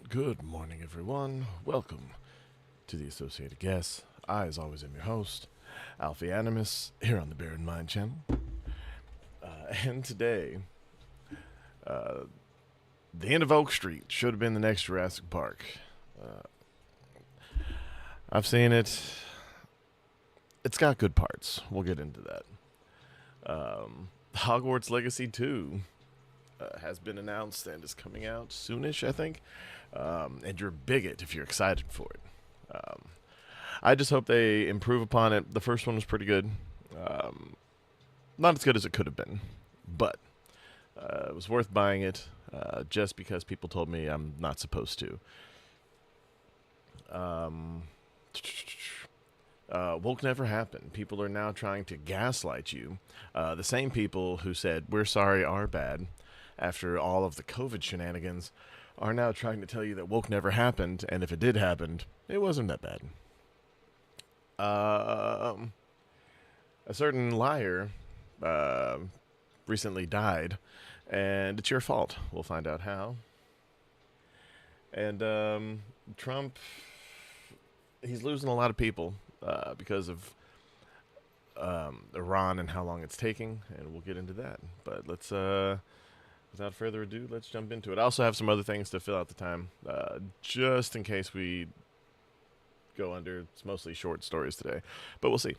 Good morning, everyone. Welcome to the Associated Guess. I, as always, am your host, Alfie Animus, here on the Bear in Mind channel. And today, the end of Oak Street should have been the next Jurassic Park. I've seen it. It's got good parts. We'll get into that. Hogwarts Legacy 2 has been announced and is coming out soonish, I think. And you're a bigot if you're excited for it. I just hope they improve upon it. The first one was pretty good. Not as good as it could have been, but it was worth buying it just because people told me I'm not supposed to. Woke never happened. People are now trying to gaslight you. The same people who said, "We're sorry, our bad," after all of the COVID shenanigans, are now trying to tell you that woke never happened, and if it did happen, it wasn't that bad. A certain liar recently died, and it's your fault. We'll find out how. And Trump, he's losing a lot of people because of Iran and how long it's taking, and we'll get into that. But let's, without further ado, let's jump into it. I also have some other things to fill out the time, just in case we go under. It's mostly short stories today, but we'll see.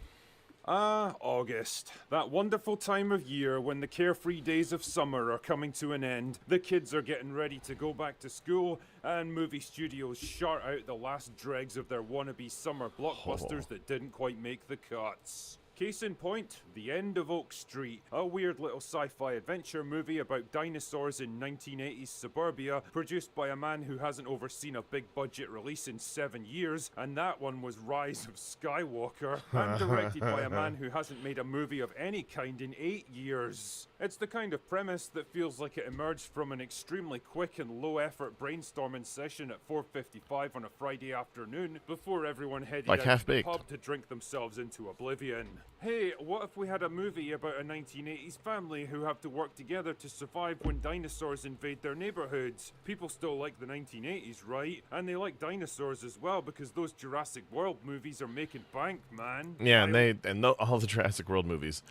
August. That wonderful time of year when the carefree days of summer are coming to an end, the kids are getting ready to go back to school, and movie studios shart out the last dregs of their wannabe summer blockbusters that didn't quite make the cuts. Case in point, The End of Oak Street, a weird little sci-fi adventure movie about dinosaurs in 1980s suburbia, produced by a man who hasn't overseen a big budget release in 7 years, and that one was Rise of Skywalker, and directed by a man who hasn't made a movie of any kind in 8 years. It's the kind of premise that feels like it emerged from an extremely quick and low-effort brainstorming session at 4:55 on a Friday afternoon before everyone headed Like out Half-Baked. to the pub to drink themselves into oblivion. Hey, what if we had a movie about a 1980s family who have to work together to survive when dinosaurs invade their neighborhoods? People still like the 1980s, right? And they like dinosaurs as well because those Jurassic World movies are making bank, man. Yeah, and all the Jurassic World movies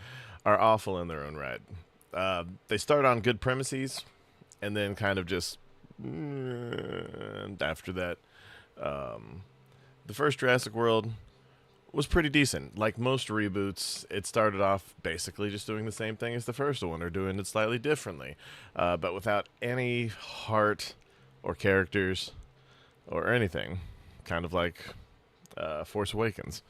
are awful in their own right. They start on good premises, and then kind of just after that, the first Jurassic World was pretty decent. Like most reboots, it started off basically just doing the same thing as the first one, or doing it slightly differently, but without any heart or characters or anything. Kind of like Force Awakens.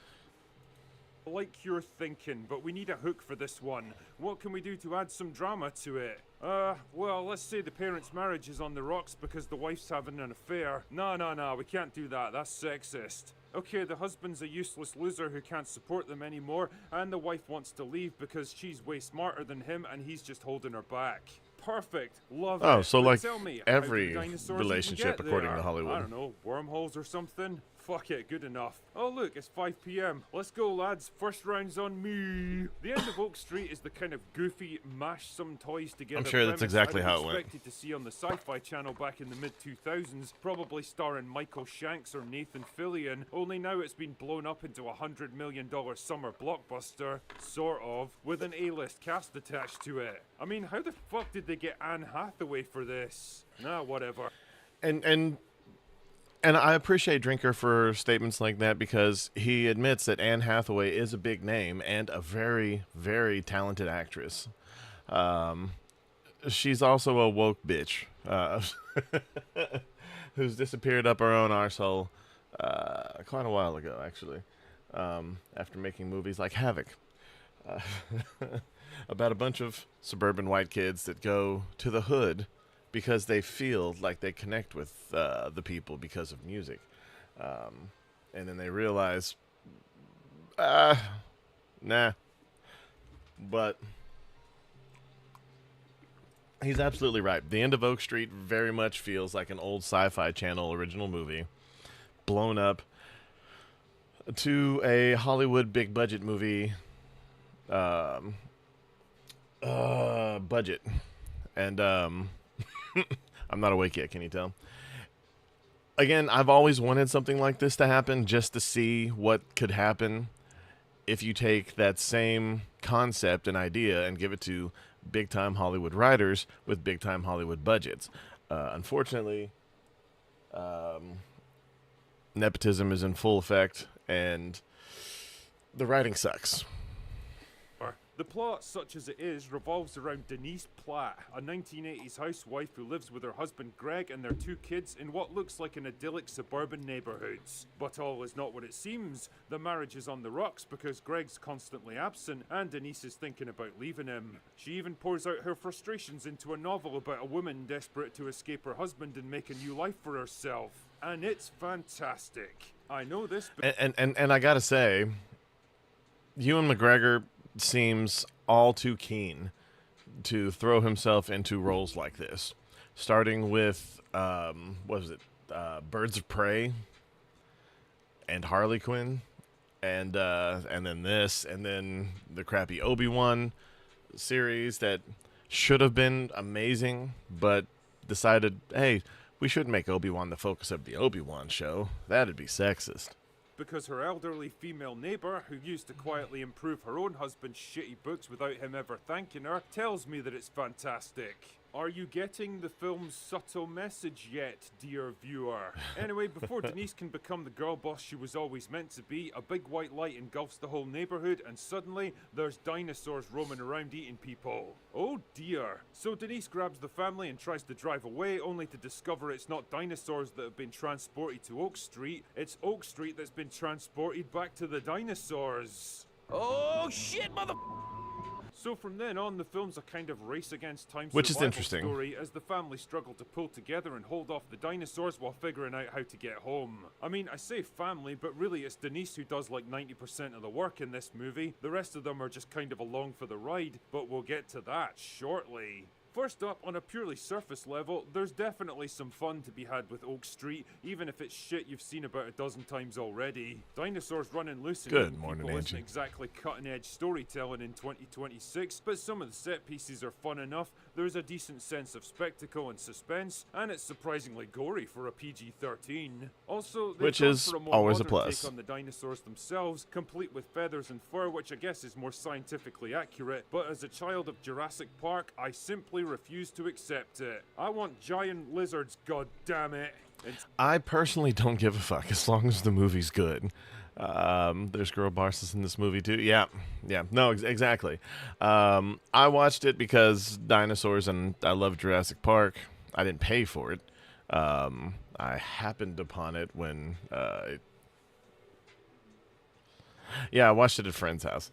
Like you're thinking, but we need a hook for this one. What can we do to add some drama to it? Well, let's say the parents' marriage is on the rocks because the wife's having an affair. No, we can't do that. That's sexist. Okay, the husband's a useless loser who can't support them anymore, and the wife wants to leave because she's way smarter than him and he's just holding her back. Perfect. Love it. Oh, so But like tell me, every how do dinosaurs even relationship get according there? to Hollywood. I don't know, wormholes or something? Fuck it, good enough. Oh look, it's 5 p.m. Let's go, lads. First round's on me. The End of Oak Street is the kind of goofy, mash some toys together I'm sure that's premise exactly I'd how it went. expected to see on the Sci-Fi Channel back in the mid-2000s, probably starring Michael Shanks or Nathan Fillion, only now it's been blown up into a $100 million summer blockbuster, sort of, with an A-list cast attached to it. I mean, how the fuck did they get Anne Hathaway for this? Nah, whatever. And I appreciate Drinker for statements like that because he admits that Anne Hathaway is a big name and a very, very talented actress. She's also a woke bitch who's disappeared up her own arsehole quite a while ago, actually, after making movies like Havoc. About a bunch of suburban white kids that go to the hood because they feel like they connect with the people because of music. And then they realize, nah. But he's absolutely right. The End of Oak Street very much feels like an old Sci-Fi Channel original movie, blown up to a Hollywood big budget movie budget. And I'm not awake yet, can you tell? again, I've always wanted something like this to happen just to see what could happen if you take that same concept and idea and give it to big time Hollywood writers with big time Hollywood budgets. Unfortunately, nepotism is in full effect, and the writing sucks. The plot, such as it is, revolves around Denise Platt, a 1980s housewife who lives with her husband Greg and their 2 kids in what looks like an idyllic suburban neighborhood. But all is not what it seems. The marriage is on the rocks because Greg's constantly absent and Denise is thinking about leaving him. She even pours out her frustrations into a novel about a woman desperate to escape her husband and make a new life for herself. And it's fantastic. I know this, but And I gotta say, Ewan McGregor seems all too keen to throw himself into roles like this, starting with what was it, Birds of Prey and Harley Quinn, and then this, and then the crappy Obi-Wan series that should have been amazing, but decided, hey, we should make Obi-Wan the focus of the Obi-Wan show. That'd be sexist. because her elderly female neighbour, who used to quietly improve her own husband's shitty books without him ever thanking her, tells me that it's fantastic. Are you getting the film's subtle message yet, dear viewer? Anyway, before Denise can become the girl boss she was always meant to be, a big white light engulfs the whole neighborhood, and suddenly, there's dinosaurs roaming around eating people. Oh dear. So Denise grabs the family and tries to drive away, only to discover it's not dinosaurs that have been transported to Oak Street, it's Oak Street that's been transported back to the dinosaurs. Oh shit, mother... So from then on, the film's a kind of race against time Which is survival interesting. story as the family struggle to pull together and hold off the dinosaurs while figuring out how to get home. I mean, I say family, but really it's Denise who does like 90% of the work in this movie. The rest of them are just kind of along for the ride, but we'll get to that shortly. First up, on a purely surface level, there's definitely some fun to be had with Oak Street, even if it's shit you've seen about a dozen times already. Dinosaurs running loose and Good eating morning, people isn't Angie. exactly cutting-edge storytelling in 2026, but some of the set pieces are fun enough, there's a decent sense of spectacle and suspense, and it's surprisingly gory for a PG-13. Also, they've Which gone is for a more always a modern plus. take on the dinosaurs themselves, complete with feathers and fur, which I guess is more scientifically accurate, but as a child of Jurassic Park, I simply refuse to accept it. I want giant lizards, goddammit. I personally don't give a fuck as long as the movie's good. There's girl bosses in this movie too. Yeah. No, exactly. I watched it because dinosaurs and I love Jurassic Park. I didn't pay for it. I happened upon it when. Yeah, I watched it at a friend's house.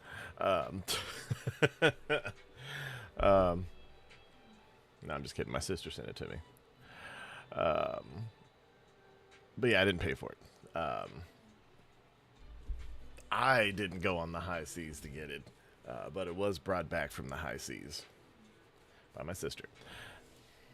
No, I'm just kidding. My sister sent it to me. But yeah, I didn't pay for it. I didn't go on the high seas to get it, but it was brought back from the high seas by my sister.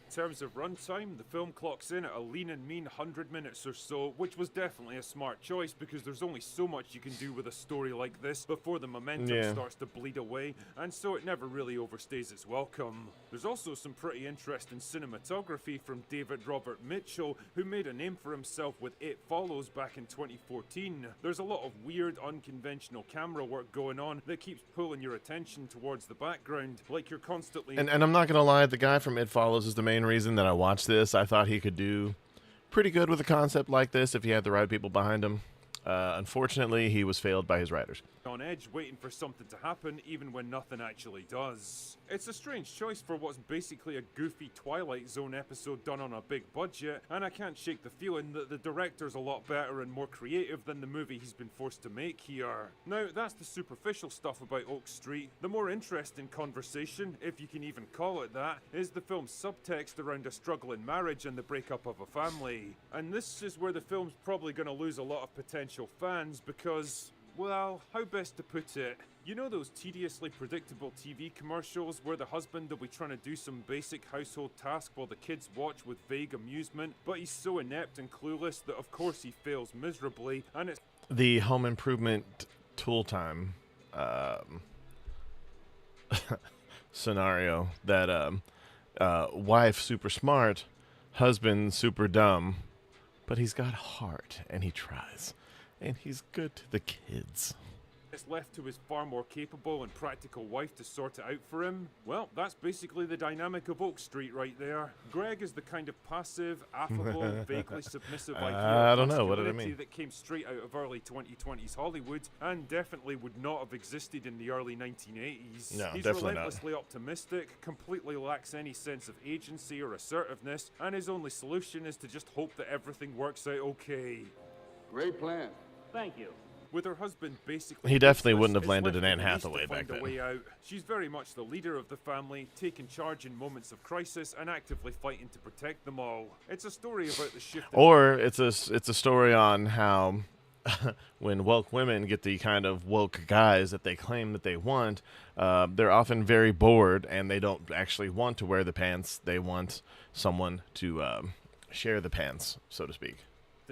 In terms of runtime, the film clocks in at a lean and mean 100 minutes or so, which was definitely a smart choice because there's only so much you can do with a story like this before the momentum starts to bleed away, and so it never really overstays its welcome. There's also some pretty interesting cinematography from David Robert Mitchell, who made a name for himself with It Follows back in 2014. There's a lot of weird, unconventional camera work going on that keeps pulling your attention towards the background, like you're constantly... And I'm not gonna lie, the guy from It Follows is the main reason that I watched this. I thought he could do pretty good with a concept like this if he had the right people behind him. Unfortunately, he was failed by his writers. On edge, waiting for something to happen, even when nothing actually does. It's a strange choice for what's basically a goofy Twilight Zone episode done on a big budget, and I can't shake the feeling that the director's a lot better and more creative than the movie he's been forced to make here. Now, that's the superficial stuff about Oak Street. The more interesting conversation, if you can even call it that, is the film's subtext around a struggling marriage and the breakup of a family. And this is where the film's probably going to lose a lot of potential fans because... well, how best to put it? You know those tediously predictable TV commercials where the husband will be trying to do some basic household task while the kids watch with vague amusement, but he's so inept and clueless that of course he fails miserably, and it's The home improvement tool time scenario that wife super smart, husband super dumb, but he's got heart, and he tries, and he's good to the kids. It's left to his far more capable and practical wife to sort it out for him. Well, that's basically the dynamic of Oak Street right there. Greg is the kind of passive, affable, vaguely submissive idea I of don't know, what did I masculinity mean? that came straight out of early 2020s Hollywood and definitely would not have existed in the early 1980s. No, He's definitely not. relentlessly optimistic, completely lacks any sense of agency or assertiveness, and his only solution is to just hope that everything works out okay. Great plan. Thank you. With her husband basically He definitely useless, wouldn't have it's landed left in Anne to Denise to Hathaway find back a then. way out. She's very much the leader of the family, taking charge in moments of crisis and actively fighting to protect them all. It's a story about the shift. Or it's a story on how when woke women get the kind of woke guys that they claim that they want, they're often very bored and they don't actually want to wear the pants. They want someone to share the pants, so to speak.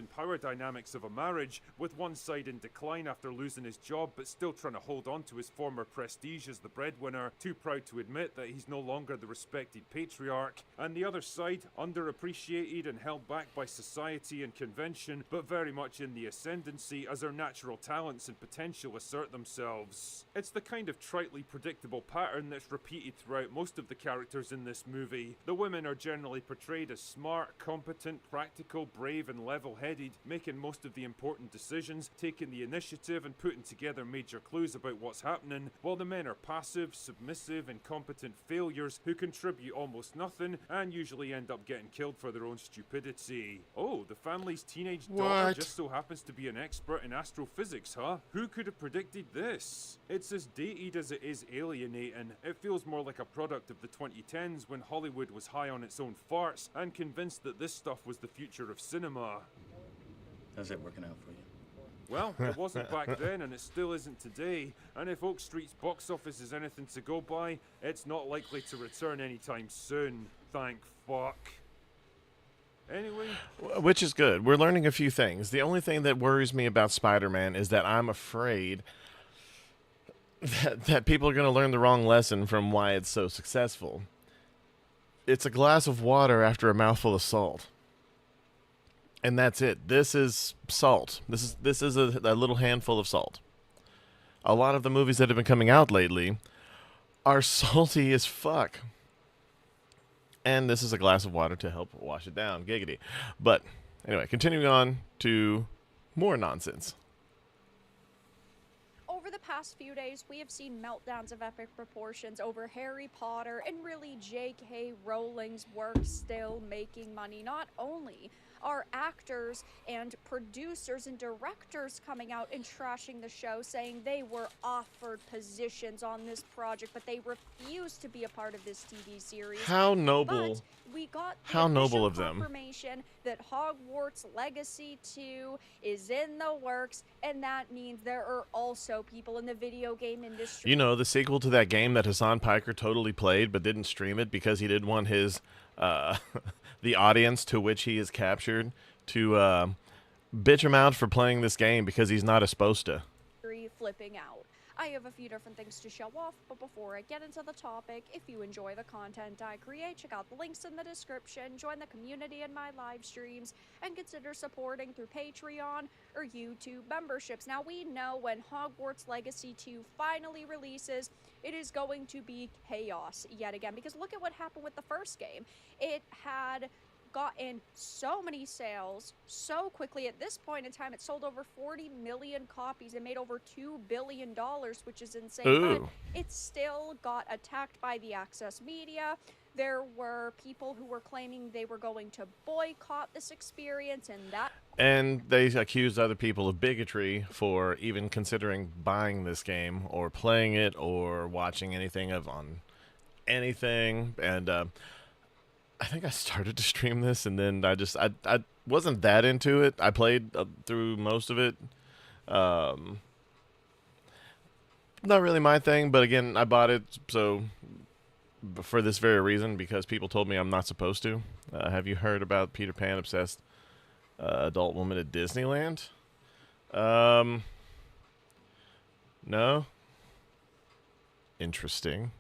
and power dynamics of a marriage, with one side in decline after losing his job but still trying to hold on to his former prestige as the breadwinner, too proud to admit that he's no longer the respected patriarch, and the other side, underappreciated and held back by society and convention, but very much in the ascendancy as their natural talents and potential assert themselves. It's the kind of tritely predictable pattern that's repeated throughout most of the characters in this movie. The women are generally portrayed as smart, competent, practical, brave and level-headed, making most of the important decisions, taking the initiative and putting together major clues about what's happening, while the men are passive, submissive, incompetent failures who contribute almost nothing and usually end up getting killed for their own stupidity. Oh, the family's teenage daughter What? just so happens to be an expert in astrophysics, huh? Who could have predicted this? It's as dated as it is alienating. It feels more like a product of the 2010s when Hollywood was high on its own farts and convinced that this stuff was the future of cinema. How's that working out for you? Well, it wasn't back then and it still isn't today, and if Oak Street's box office is anything to go by, it's not likely to return anytime soon. Thank fuck. Anyway, Which is good. We're learning a few things. The only thing that worries me about Spider-Man is that I'm afraid that people are going to learn the wrong lesson from why it's so successful. It's a glass of water after a mouthful of salt. And that's it. This is salt. This is a little handful of salt. A lot of the movies that have been coming out lately are salty as fuck. And this is a glass of water to help wash it down. Giggity. But anyway, continuing on to more nonsense. Over the past few days, we have seen meltdowns of epic proportions over Harry Potter, and really J.K. Rowling's work still making money. Not only are actors and producers and directors coming out and trashing the show, saying they were offered positions on this project, but they refused to be a part of this TV series. How noble. But we got the How noble official of them. confirmation that Hogwarts Legacy 2 is in the works, and that means there are also people in the video game industry. You know, the sequel to that game that Hassan Piker totally played but didn't stream it because he didn't want his the audience to which he is captured to bitch him out for playing this game because he's not supposed to. Flipping out. I have a few different things to show off, but before I get into the topic, if you enjoy the content I create, check out the links in the description, join the community in my live streams, and consider supporting through Patreon or YouTube memberships. Now, we know when Hogwarts Legacy 2 finally releases, it is going to be chaos yet again, because look at what happened with the first game. It had gotten so many sales so quickly. At this point in time, it sold over 40 million copies and made over $2 billion, which is insane. Ooh. But it still got attacked by the access media. There were people who were claiming they were going to boycott this experience, And they accused other people of bigotry for even considering buying this game or playing it or watching anything on anything. And I think I started to stream this, and then I wasn't that into it. I played through most of it. Not really my thing, but again, I bought it for this very reason, because people told me I'm not supposed to. Have you heard about Peter Pan obsessed adult woman at Disneyland? No. Interesting.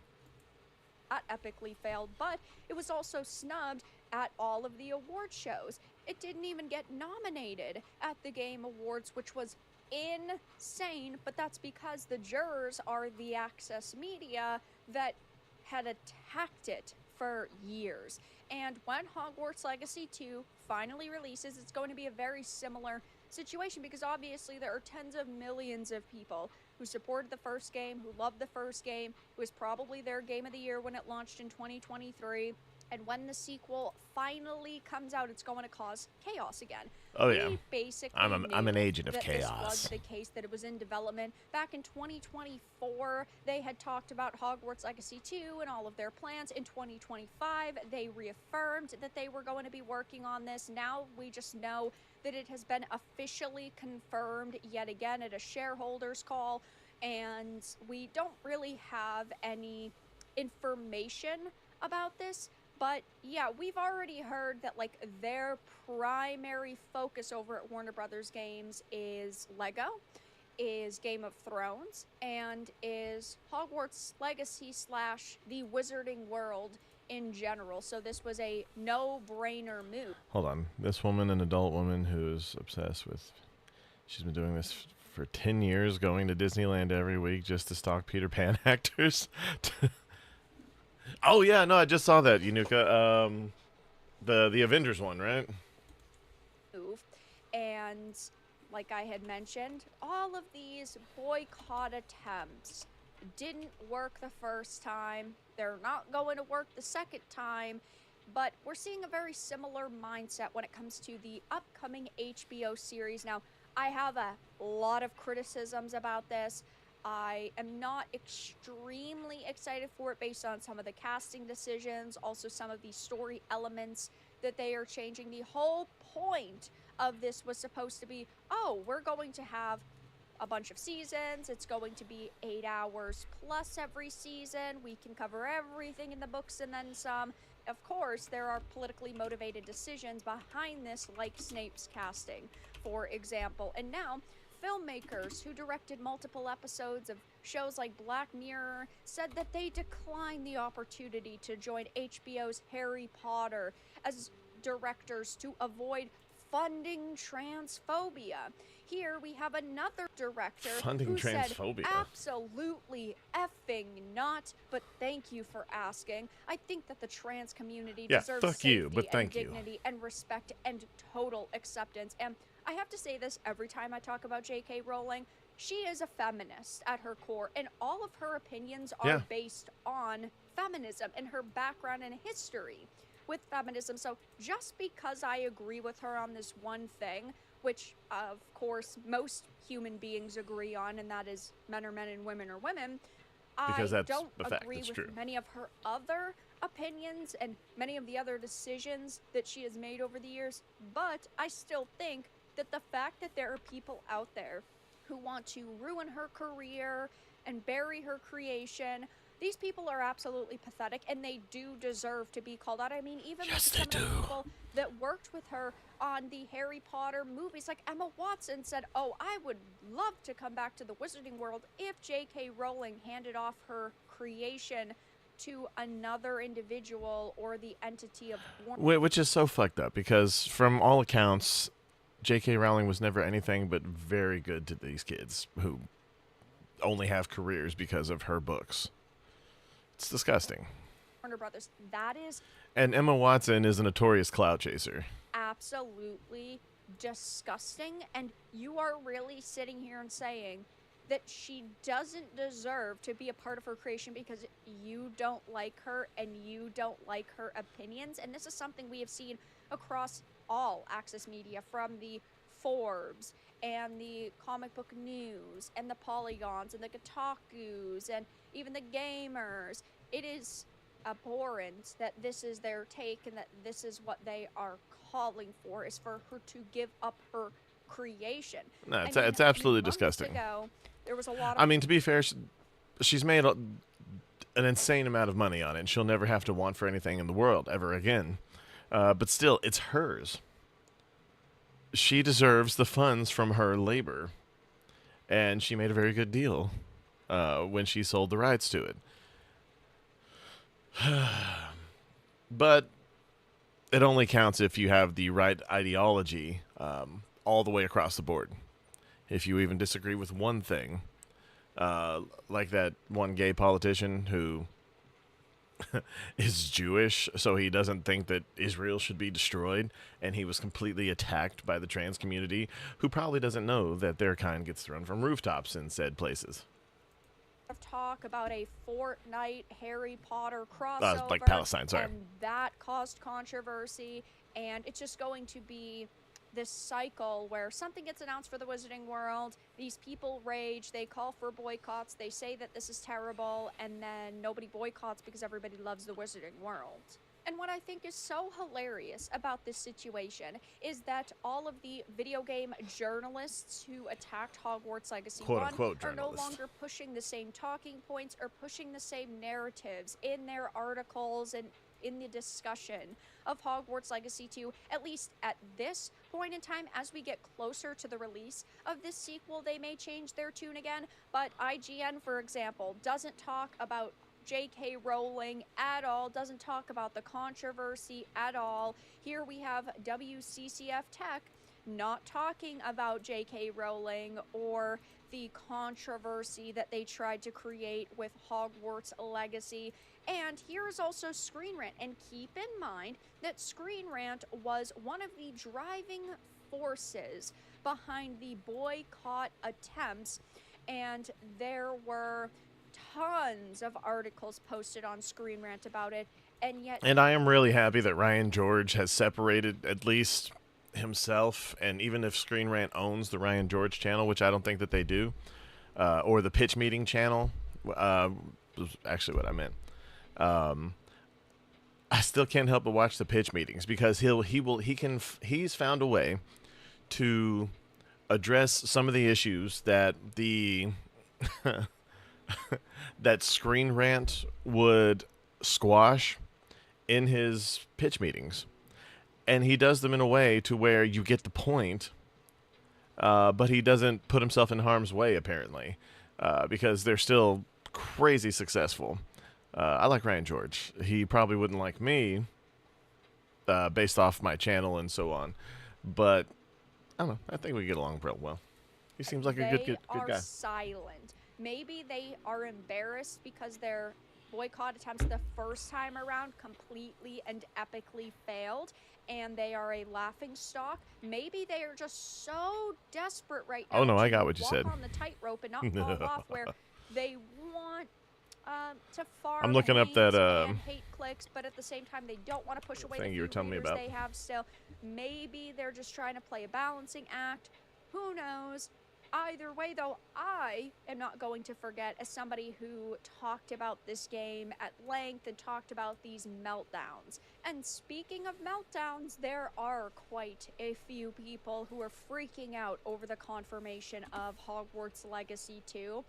that epically failed, but it was also snubbed at all of the award shows. It didn't even get nominated at the Game Awards, which was insane, but that's because the jurors are the access media that had attacked it for years. And when Hogwarts Legacy 2 finally releases, it's going to be a very similar situation, because obviously there are tens of millions of people who supported the first game, who loved the first game, who was probably their game of the year when it launched in 2023. And when the sequel finally comes out, it's going to cause chaos again. Oh, yeah. We basically I'm an knew agent of that chaos. This was the case, that it was in development. Back in 2024, they had talked about Hogwarts Legacy 2 and all of their plans. In 2025, they reaffirmed that they were going to be working on this. Now we just know that it has been officially confirmed yet again at a shareholders call, and we don't really have any information about this. But yeah, we've already heard that like their primary focus over at Warner Brothers Games is Lego, is Game of Thrones, and is Hogwarts Legacy / the Wizarding World in general. So this was a no-brainer move. Hold on. This woman, an adult woman who's obsessed with... She's been doing this for 10 years, going to Disneyland every week just to stalk Peter Pan actors. Oh, yeah, no, I just saw that, Yunuka. The Avengers one, right? And like I had mentioned, all of these boycott attempts didn't work the first time. They're not going to work the second time. But we're seeing a very similar mindset when it comes to the upcoming HBO series. Now, I have a lot of criticisms about this. I am not extremely excited for it based on some of the casting decisions, also some of the story elements that they are changing. The whole point of this was supposed to be, oh, we're going to have a bunch of seasons. It's going to be 8 hours plus every season. We can cover everything in the books and then some. Of course, there are politically motivated decisions behind this, like Snape's casting, for example. And now, filmmakers who directed multiple episodes of shows like Black Mirror said that they declined the opportunity to join HBO's Harry Potter as directors to avoid funding transphobia. Here we have another director who said, absolutely effing not, but thank you for asking. I think that the trans community deserves safety and dignity and respect and total acceptance. And I have to say this every time I talk about J.K. Rowling. She is a feminist at her core, and all of her opinions are based on feminism and her background and history with feminism. So just because I agree with her on this one thing, which of course most human beings agree on, and that is men are men and women are women, because I don't agree with many of her other opinions and many of the other decisions that she has made over the years. But I still think that the fact that there are people out there who want to ruin her career and bury her creation, these people are absolutely pathetic, and they do deserve to be called out. I mean, even some of the people that worked with her on the Harry Potter movies, like Emma Watson, said, oh, I would love to come back to the Wizarding World if J.K. Rowling handed off her creation to another individual or the entity of Warner. Which is so fucked up, because from all accounts, J.K. Rowling was never anything but very good to these kids who only have careers because of her books. It's disgusting. Warner Brothers. That is. And Emma Watson is a notorious clout chaser. Absolutely disgusting. And you are really sitting here and saying that she doesn't deserve to be a part of her creation because you don't like her and you don't like her opinions. And this is something we have seen across all access media, from the Forbes and the Comic Book News and the Polygons and the Kotakus and even the Gamers. It is abhorrent that this is their take and that this is what they are calling for, is for her to give up her creation. No, it's absolutely disgusting. There was a lot of I mean, to be fair, she's made an insane amount of money on it, and she'll never have to want for anything in the world ever again. But still, it's hers. She deserves the funds from her labor, and she made a very good deal when she sold the rights to it. But it only counts if you have the right ideology all the way across the board. If you even disagree with one thing, like that one gay politician who is Jewish, so he doesn't think that Israel should be destroyed, and he was completely attacked by the trans community, who probably doesn't know that their kind gets thrown from rooftops in said places. Talk about a Fortnite Harry Potter crossover, like Palestine, sorry. and that caused controversy, and it's just going to be this cycle where something gets announced for the Wizarding World, these people rage, they call for boycotts, they say that this is terrible, and then nobody boycotts because everybody loves the Wizarding World. And what I think is so hilarious about this situation is that all of the video game journalists who attacked Hogwarts Legacy 1 are no longer pushing the same talking points or pushing the same narratives in their articles and in the discussion of Hogwarts Legacy 2, at least at this point in time. As we get closer to the release of this sequel, they may change their tune again, but IGN, for example, doesn't talk about J.K. Rowling at all, doesn't talk about the controversy at all. Here we have WCCF Tech not talking about J.K. Rowling or the controversy that they tried to create with Hogwarts Legacy. And here is also Screen Rant. And keep in mind that Screen Rant was one of the driving forces behind the boycott attempts, and there were tons of articles posted on Screen Rant about it, and I am really happy that Ryan George has separated at least himself, and even if Screen Rant owns the Ryan George channel, which I don't think that they do, or the Pitch Meeting channel, was actually what I meant. I still can't help but watch the pitch meetings because he's found a way to address some of the issues that that Screen Rant would squash in his pitch meetings, and he does them in a way to where you get the point, but he doesn't put himself in harm's way apparently, because they're still crazy successful. I like Ryan George. He probably wouldn't like me, based off my channel and so on, but I don't know. I think we get along real well. He seems like a good guy. They are silent. Maybe they are embarrassed because their boycott attempts the first time around completely and epically failed, and they are a laughing stock. Maybe they are just so desperate right now. Oh no, I got what you said. Walk on the tightrope and not fall off, where they want to farm. I'm looking up that and hate clicks, but at the same time they don't want to push away the thing you were few telling me readers about. they have still. Maybe they're just trying to play a balancing act. Who knows? Either way, though, I am not going to forget, as somebody who talked about this game at length and talked about these meltdowns. And speaking of meltdowns, there are quite a few people who are freaking out over the confirmation of Hogwarts Legacy 2.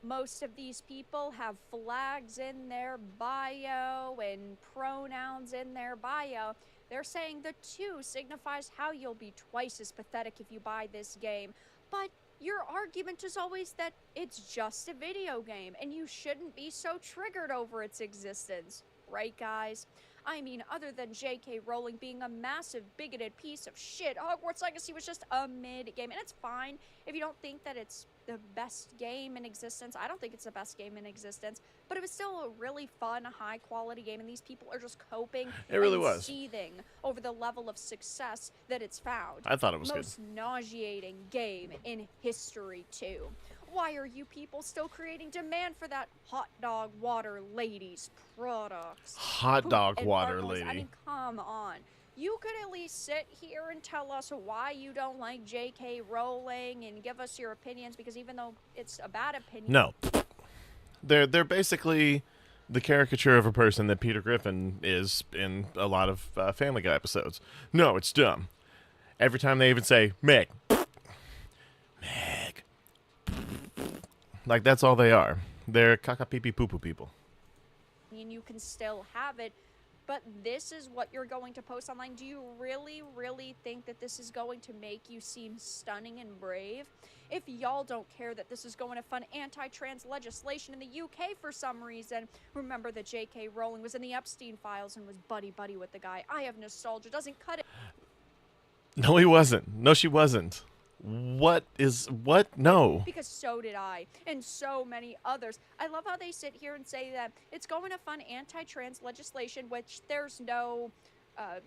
Most of these people have flags in their bio and pronouns in their bio. They're saying the 2 signifies how you'll be twice as pathetic if you buy this game. But your argument is always that it's just a video game and you shouldn't be so triggered over its existence. Right, guys? I mean, other than J.K. Rowling being a massive bigoted piece of shit, Hogwarts Legacy was just a mid-game. And it's fine if you don't think that it's the best game in existence. I don't think it's the best game in existence. But it was still a really fun, high-quality game, and these people are just coping and seething over the level of success that it's found. I thought it was Most nauseating game in history, too. Why are you people still creating demand for that hot dog water ladies products? Hot dog water lady. I mean, come on. You could at least sit here and tell us why you don't like J.K. Rowling and give us your opinions, because even though it's a bad opinion... No. They're basically the caricature of a person that Peter Griffin is in a lot of Family Guy episodes. No, it's dumb. Every time they even say, Meg. Meg. Like, that's all they are. They're caca-pee-pee-poo-poo people. And you can still have it, but this is what you're going to post online. Do you really, really think that this is going to make you seem stunning and brave? if y'all don't care that this is going to fund anti-trans legislation in the UK for some reason. Remember that J.K. Rowling was in the Epstein files and was buddy-buddy with the guy. I have nostalgia. Doesn't cut it. No, he wasn't. No, she wasn't. What? No. Because so did I, and so many others. I love how they sit here and say that it's going to fund anti-trans legislation, which there's no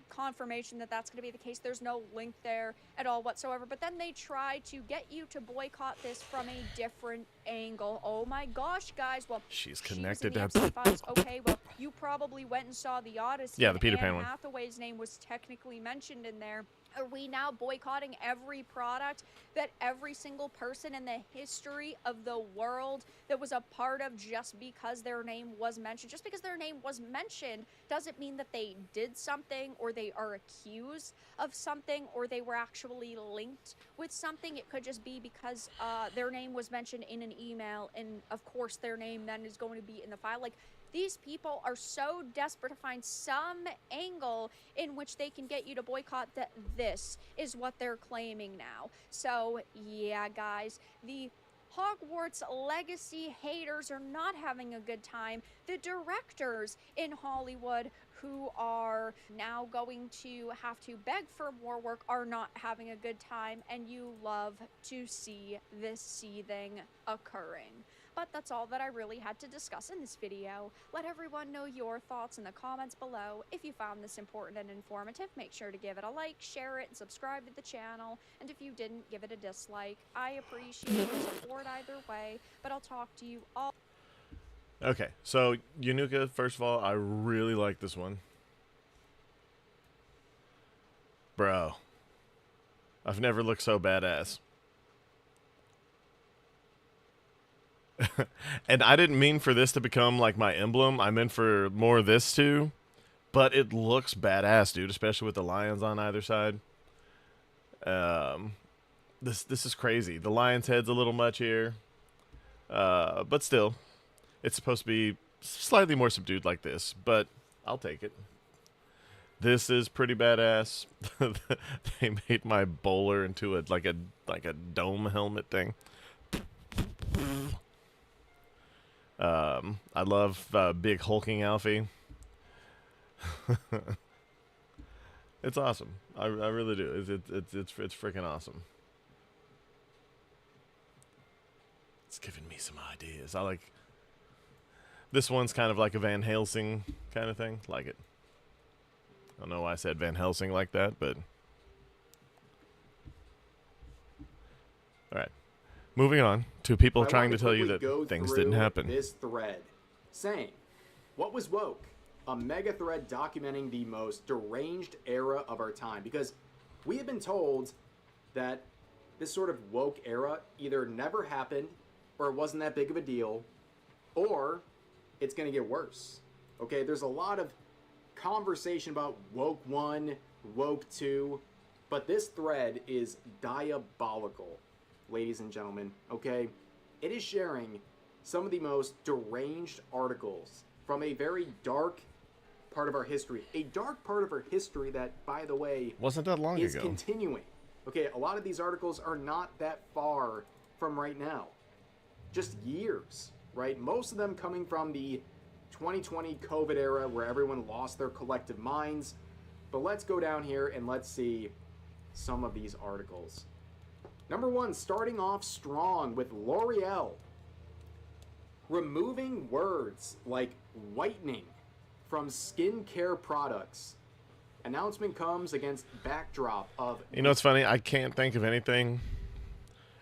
confirmation that that's going to be the case. There's no link there at all whatsoever. But then they try to get you to boycott this from a different angle. Oh my gosh, guys. Well, She's she was connected in the to Epstein files. Okay, well, you probably went and saw the Odyssey. Yeah, and the Peter Pan Anne one. Hathaway's name was technically mentioned in there. Are we now boycotting every product that every single person in the history of the world that was a part of just because their name was mentioned? Just because their name was mentioned doesn't mean that they did something or they are accused of something or they were actually linked with something. It could just be because their name was mentioned in an email, and of course their name then is going to be in the file. Like, these people are so desperate to find some angle in which they can get you to boycott that this is what they're claiming now. So, yeah, guys, the Hogwarts Legacy haters are not having a good time. The directors in Hollywood who are now going to have to beg for more work are not having a good time, and you love to see this seething occurring. But that's all that I really had to discuss in this video. Let everyone know your thoughts in the comments below. If you found this important and informative, make sure to give it a like, share it, and subscribe to the channel. And if you didn't, give it a dislike. I appreciate your support either way, but I'll talk to you all. Okay, so Yunuka, first of all, I really like this one. Bro, I've never looked so badass. And I didn't mean for this to become like my emblem. I meant for more of this too. But it looks badass, dude, especially with the lions on either side. This is crazy. The lion's head's a little much here. But still, it's supposed to be slightly more subdued like this, but I'll take it. This is pretty badass. They made my bowler into a like a dome helmet thing. I love big hulking Alfie. It's awesome. I really do. It's freaking awesome. It's giving me some ideas. I like this one's kind of like a Van Helsing kind of thing. Like it. I don't know why I said Van Helsing like that, but all right. Moving on to people trying to tell you that things didn't happen. This thread saying, "What was woke?" A mega thread documenting the most deranged era of our time, because we have been told that this sort of woke era either never happened, or it wasn't that big of a deal, or it's going to get worse. Okay, there's a lot of conversation about woke 1, woke 2, but this thread is diabolical, ladies and gentlemen, okay? It is sharing some of the most deranged articles from a very dark part of our history. A dark part of our history that, by the way, wasn't that long is ago. Continuing. Okay, a lot of these articles are not that far from right now. Just years, right? Most of them coming from the 2020 COVID era where everyone lost their collective minds. But let's go down here and let's see some of these articles. Number 1, starting off strong with L'Oreal. Removing words like whitening from skincare products. Announcement comes against backdrop of... You know what's funny? I can't think of anything,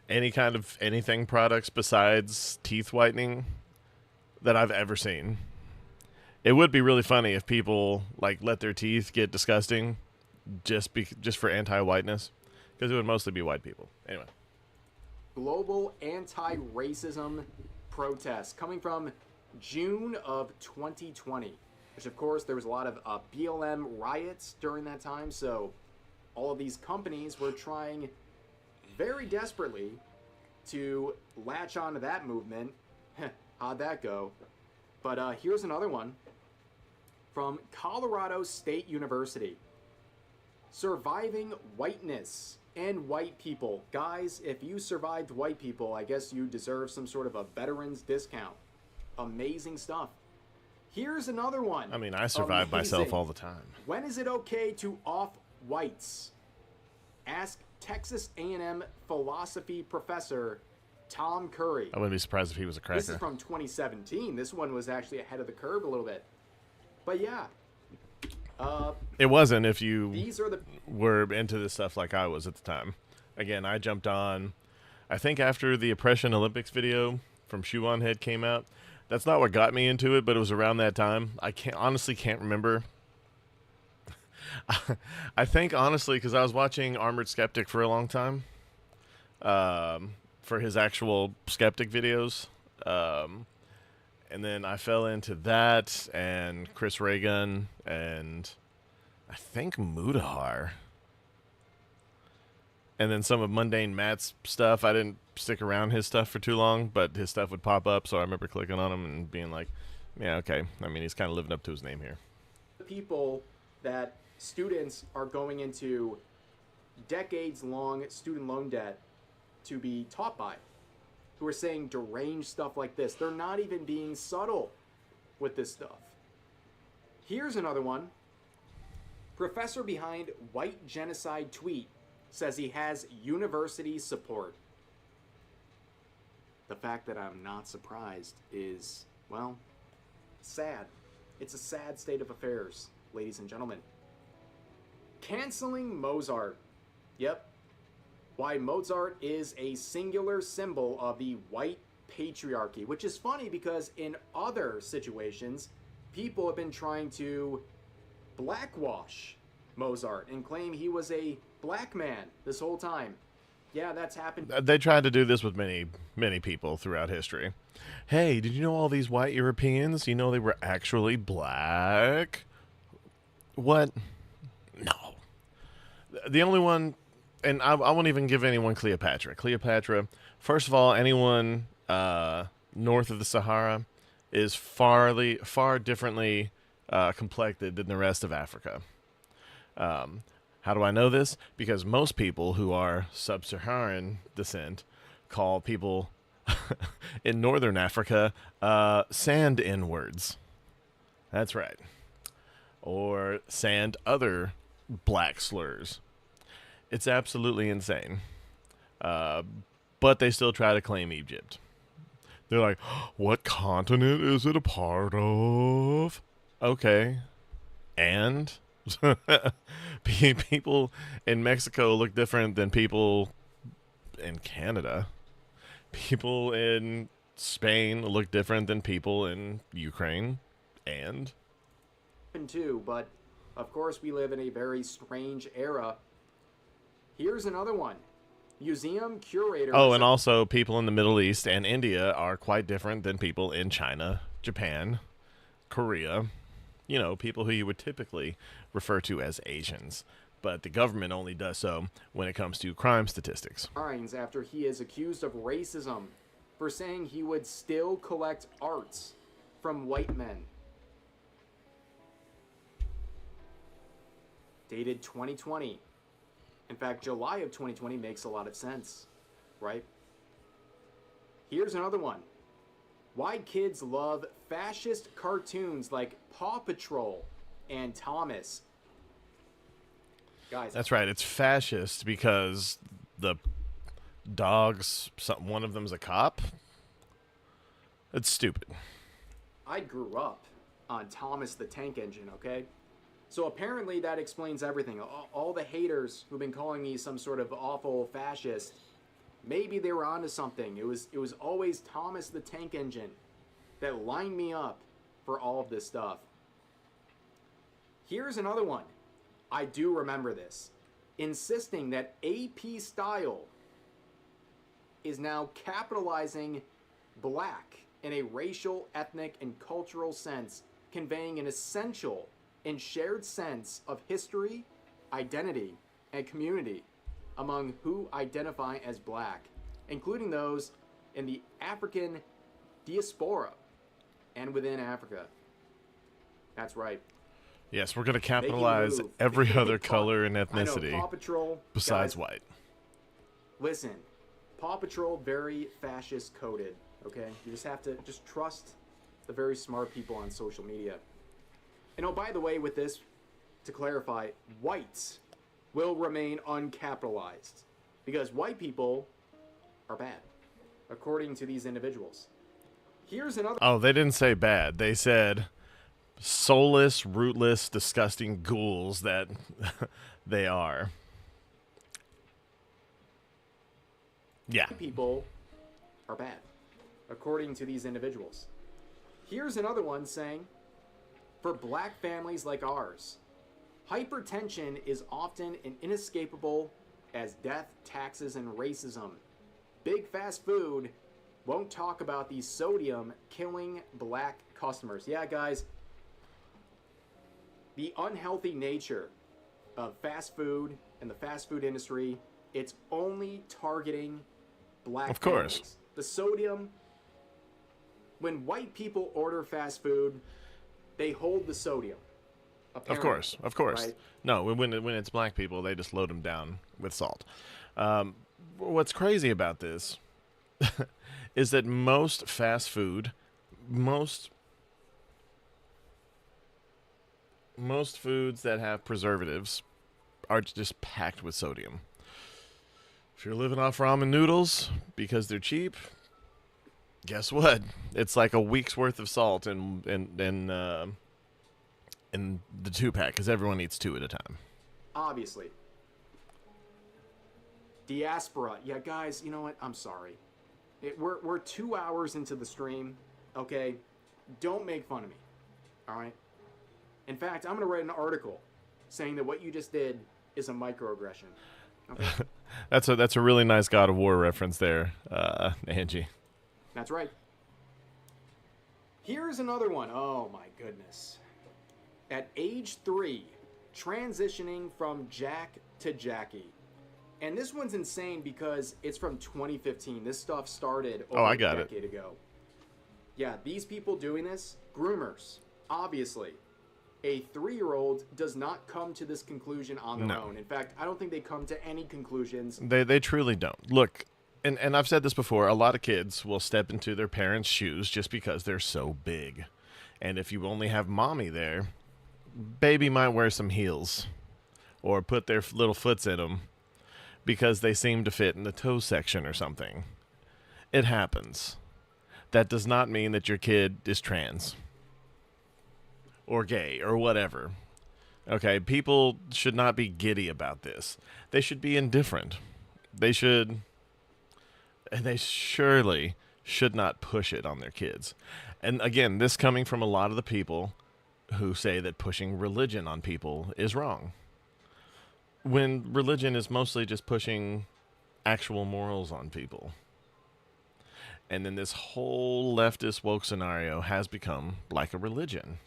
any kind of anything products besides teeth whitening that I've ever seen. It would be really funny if people like let their teeth get disgusting just for anti-whiteness, because it would mostly be white people. Anyway. Global anti-racism protests coming from June of 2020, which of course there was a lot of BLM riots during that time, so all of these companies were trying very desperately to latch onto that movement. How'd that go? But here's another one from Colorado State University. Surviving whiteness and white people. Guys, if you survived white people, I guess you deserve some sort of a veterans discount. Amazing stuff. Here's another one. I mean, I survive myself Amazing. all the time. When is it okay to off whites? Ask Texas A&M philosophy professor Tom Curry. I wouldn't be surprised if he was a cracker. This is from 2017. This one was actually ahead of the curve a little bit. But yeah. It wasn't if you These are the were into this stuff like I was at the time. Again, I jumped on, I think after the Oppression Olympics video from Shoe on Head came out. That's not what got me into it, but it was around that time. I honestly can't remember. I think honestly because I was watching Armored Skeptic for a long time, for his actual skeptic videos, and then I fell into that and Chris Reagan and I think Mudahar. And then some of Mundane Matt's stuff. I didn't stick around his stuff for too long, but his stuff would pop up, so I remember clicking on him and being like, yeah, okay. I mean, he's kind of living up to his name here. people that students are going into decades-long student loan debt to be taught by, who are saying deranged stuff like this. They're not even being subtle with this stuff. Here's another one. Professor behind white genocide tweet says he has university support. The fact that I'm not surprised is, well, sad. It's a sad state of affairs, ladies and gentlemen. Canceling Mozart. Yep. Why Mozart is a singular symbol of the white patriarchy, which is funny because in other situations, people have been trying to blackwash Mozart and claim he was a black man this whole time. Yeah, that's happened. They tried to do this with many people throughout history. Hey, did you know all these white Europeans, you know they were actually black? What? No. The only one, and I won't even give anyone Cleopatra. Cleopatra, first of all, anyone north of the Sahara is far differently complected than the rest of Africa. How do I know this? Because most people who are sub-Saharan descent call people in northern Africa sand N-words. That's right. Or sand other black slurs. It's absolutely insane. But they still try to claim Egypt. They're like, what continent is it a part of? Okay. And? People in Mexico look different than people in Canada. People in Spain look different than people in Ukraine. And? Too, but of course we live in a very strange era. Here's another one. Museum curator. Oh, and also people in the Middle East and India are quite different than people in China, Japan, Korea. You know, people who you would typically refer to as Asians. But the government only does so when it comes to crime statistics. After he is accused of racism for saying he would still collect arts from white men. Dated 2020. In fact, July of 2020 makes a lot of sense, right? Here's another one. Why kids love fascist cartoons like Paw Patrol and Thomas. Guys, that's right. It's fascist because the dogs, one of them's a cop. It's stupid. I grew up on Thomas the Tank Engine, okay? So apparently that explains everything. All the haters who've been calling me some sort of awful fascist, maybe they were onto something. It was always Thomas the Tank Engine that lined me up for all of this stuff. Here's another one. I do remember this. Insisting that AP Style is now capitalizing black in a racial, ethnic, and cultural sense, conveying an essential and shared sense of history, identity, and community among who identify as black, including those in the African diaspora and within Africa. That's right. Yes, we're going to capitalize every other color and ethnicity I know, Paw Patrol, besides guys, white. Listen, Paw Patrol, very fascist coded, okay? You just have to just trust the very smart people on social media. And oh, by the way, with this, to clarify, whites will remain uncapitalized because white people are bad, according to these individuals. Here's another. Oh, they didn't say bad. They said soulless, rootless, disgusting ghouls that they are. Yeah. People are bad, according to these individuals. Here's another one saying, for black families like ours, hypertension is often an inescapable as death, taxes, and racism. Big fast food won't talk about the sodium killing black customers. Yeah, guys, the unhealthy nature of fast food and the fast food industry, it's only targeting black Of course. families. The sodium, when white people order fast food, they hold the sodium. Of course. Right? No, when it's black people, they just load them down with salt. What's crazy about this is that most fast food, most foods that have preservatives are just packed with sodium. If you're living off ramen noodles because they're cheap, guess what? It's like a week's worth of salt in the 2-pack because everyone eats 2 at a time. Obviously. Diaspora. Yeah, guys, you know what? I'm sorry. We're 2 hours into the stream, okay? Don't make fun of me, all right? In fact, I'm going to write an article saying that what you just did is a microaggression. Okay? That's a really nice God of War reference there, Angie. That's right. Here's another one. Oh, my goodness. At age 3, transitioning from Jack to Jackie. And this one's insane because it's from 2015. This stuff started over a decade ago. Yeah, these people doing this, groomers, obviously. A 3-year-old does not come to this conclusion on their own. In fact, I don't think they come to any conclusions. They truly don't. Look, and I've said this before, a lot of kids will step into their parents' shoes just because they're so big. And if you only have mommy there, baby might wear some heels or put their little foots in them because they seem to fit in the toe section or something. It happens. That does not mean that your kid is trans or gay or whatever. Okay, people should not be giddy about this. They should be indifferent. They surely should not push it on their kids. And again, this coming from a lot of the people who say that pushing religion on people is wrong, when religion is mostly just pushing actual morals on people. And then this whole leftist woke scenario has become like a religion.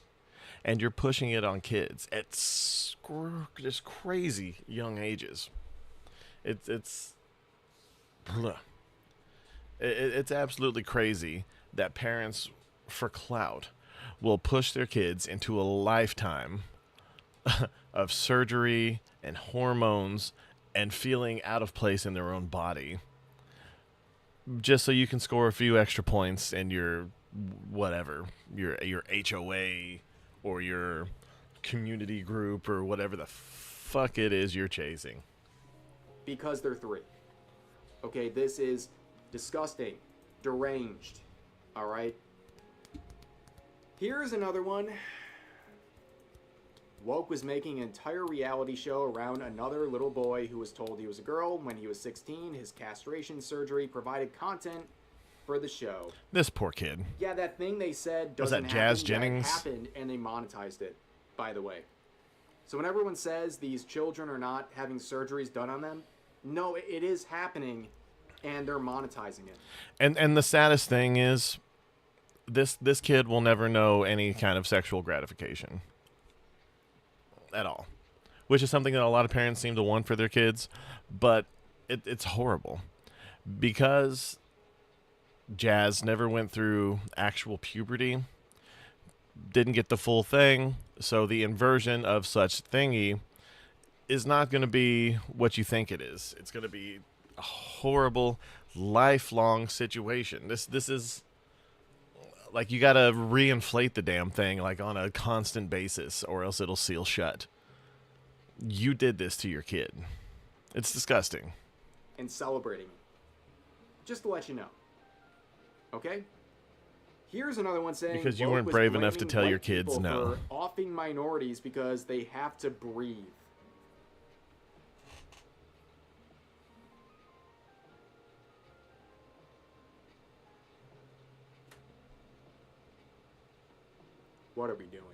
And you're pushing it on kids at just crazy young ages. It's absolutely crazy that parents, for clout, will push their kids into a lifetime of surgery and hormones and feeling out of place in their own body just so you can score a few extra points in your whatever, your HOA or your community group or whatever the fuck it is you're chasing. Because they're 3. Okay, this is disgusting, deranged, all right? Here's another one. Woke was making an entire reality show around another little boy who was told he was a girl when he was 16. His castration surgery provided content for the show. This poor kid. Yeah, that thing they said Was doesn't that Jazz happen, Jennings? that happened, and they monetized it, by the way. So when everyone says these children are not having surgeries done on them, no, it is happening, and they're monetizing it. And the saddest thing is this kid will never know any kind of sexual gratification at all, which is something that a lot of parents seem to want for their kids, but it's horrible because Jazz never went through actual puberty, didn't get the full thing, so the inversion of such thingy is not going to be what you think it is. It's going to be horrible, lifelong situation. This is like you gotta reinflate the damn thing like on a constant basis, or else it'll seal shut. You did this to your kid. It's disgusting. And celebrating it. Just to let you know. Okay? Here's another one saying Because you woke weren't was brave enough to blaming tell your white kids people no. for offing minorities because they have to breathe. What are we doing?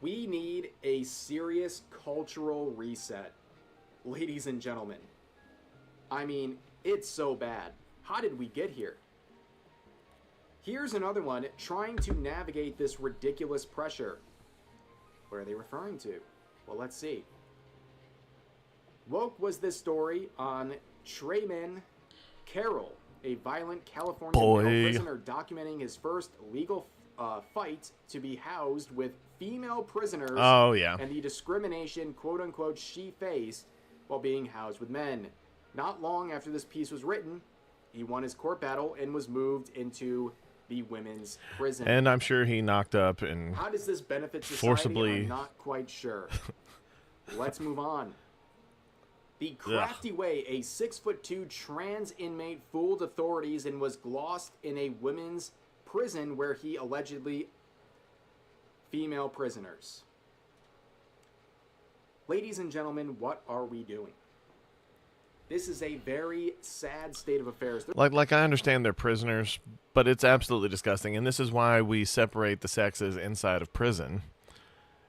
We need a serious cultural reset, ladies and gentlemen. I mean, it's so bad. How did we get here? Here's another one trying to navigate this ridiculous pressure. What are they referring to? Well, let's see. Woke was this story on Trayman Carroll, a violent California male prisoner documenting his first legal fight to be housed with female prisoners. Oh, yeah. And the discrimination, quote unquote, she faced while being housed with men. Not long after this piece was written, he won his court battle and was moved into the women's prison. And I'm sure he knocked up and how does this benefit society? forcibly. I'm not quite sure. Let's move on. The crafty way a 6'2" trans inmate fooled authorities and was glossed in a women's prison where he allegedly female prisoners. Ladies and gentlemen, what are we doing? This is a very sad state of affairs. Like I understand they're prisoners, but it's absolutely disgusting. And this is why we separate the sexes inside of prison,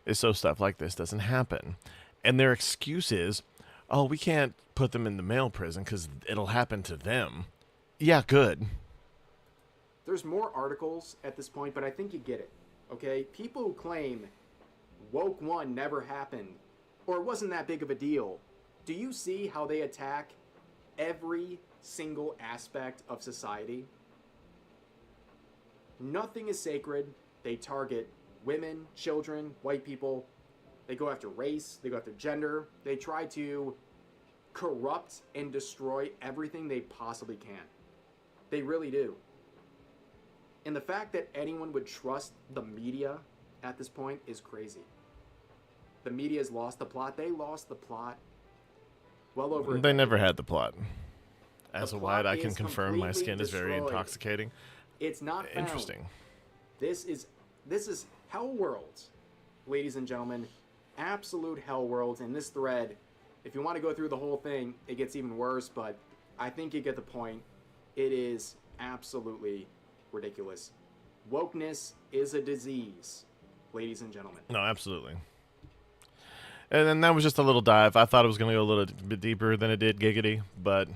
is so stuff like this doesn't happen. And their excuse is, oh, we can't put them in the male prison because it'll happen to them. Yeah, good. There's more articles at this point, but I think you get it. Okay? People who claim Woke 1 never happened, or it wasn't that big of a deal, do you see how they attack every single aspect of society? Nothing is sacred. They target women, children, white people. They go after race. They go after gender. They try to corrupt and destroy everything they possibly can. They really do. And the fact that anyone would trust the media at this point is crazy. The media has lost the plot. They lost the plot well over a They decade. never had the plot. As The a white, plot I can is confirm my completely skin is very destroyed. intoxicating. It's not found. Interesting. This is hell worlds, ladies and gentlemen. Absolute hell worlds. And this thread, if you want to go through the whole thing, it gets even worse, but I think you get the point. It is absolutely ridiculous. Wokeness is a disease, ladies and gentlemen. No, absolutely. And then that was just a little dive. I thought it was going to go a little bit deeper than it did, giggity, but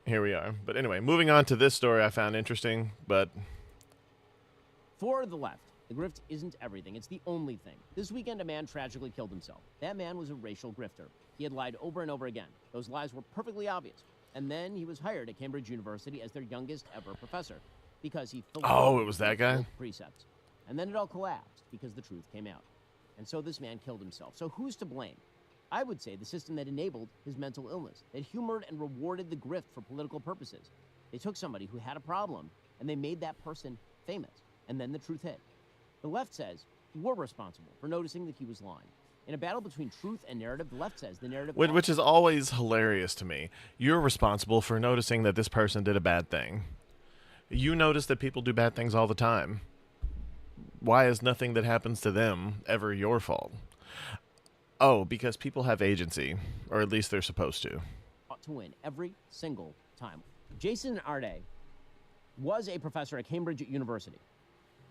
here we are. But anyway, moving on to this story I found interesting, but For the left, the grift isn't everything. It's the only thing. This weekend, a man tragically killed himself. That man was a racial grifter. He had lied over and over again. Those lies were perfectly obvious. And then he was hired at Cambridge University as their youngest ever professor because he Oh, it was that guy? precepts. And then it all collapsed because the truth came out. And so this man killed himself. So who's to blame? I would say the system that enabled his mental illness, that humored and rewarded the grift for political purposes. They took somebody who had a problem and they made that person famous. And then the truth hit. The left says we're responsible for noticing that he was lying. In a battle between truth and narrative, the left says the narrative... which is always hilarious to me. You're responsible for noticing that this person did a bad thing. You notice that people do bad things all the time. Why is nothing that happens to them ever your fault? Oh, because people have agency, or at least they're supposed to. to win every single time. Jason Arde was a professor at Cambridge University,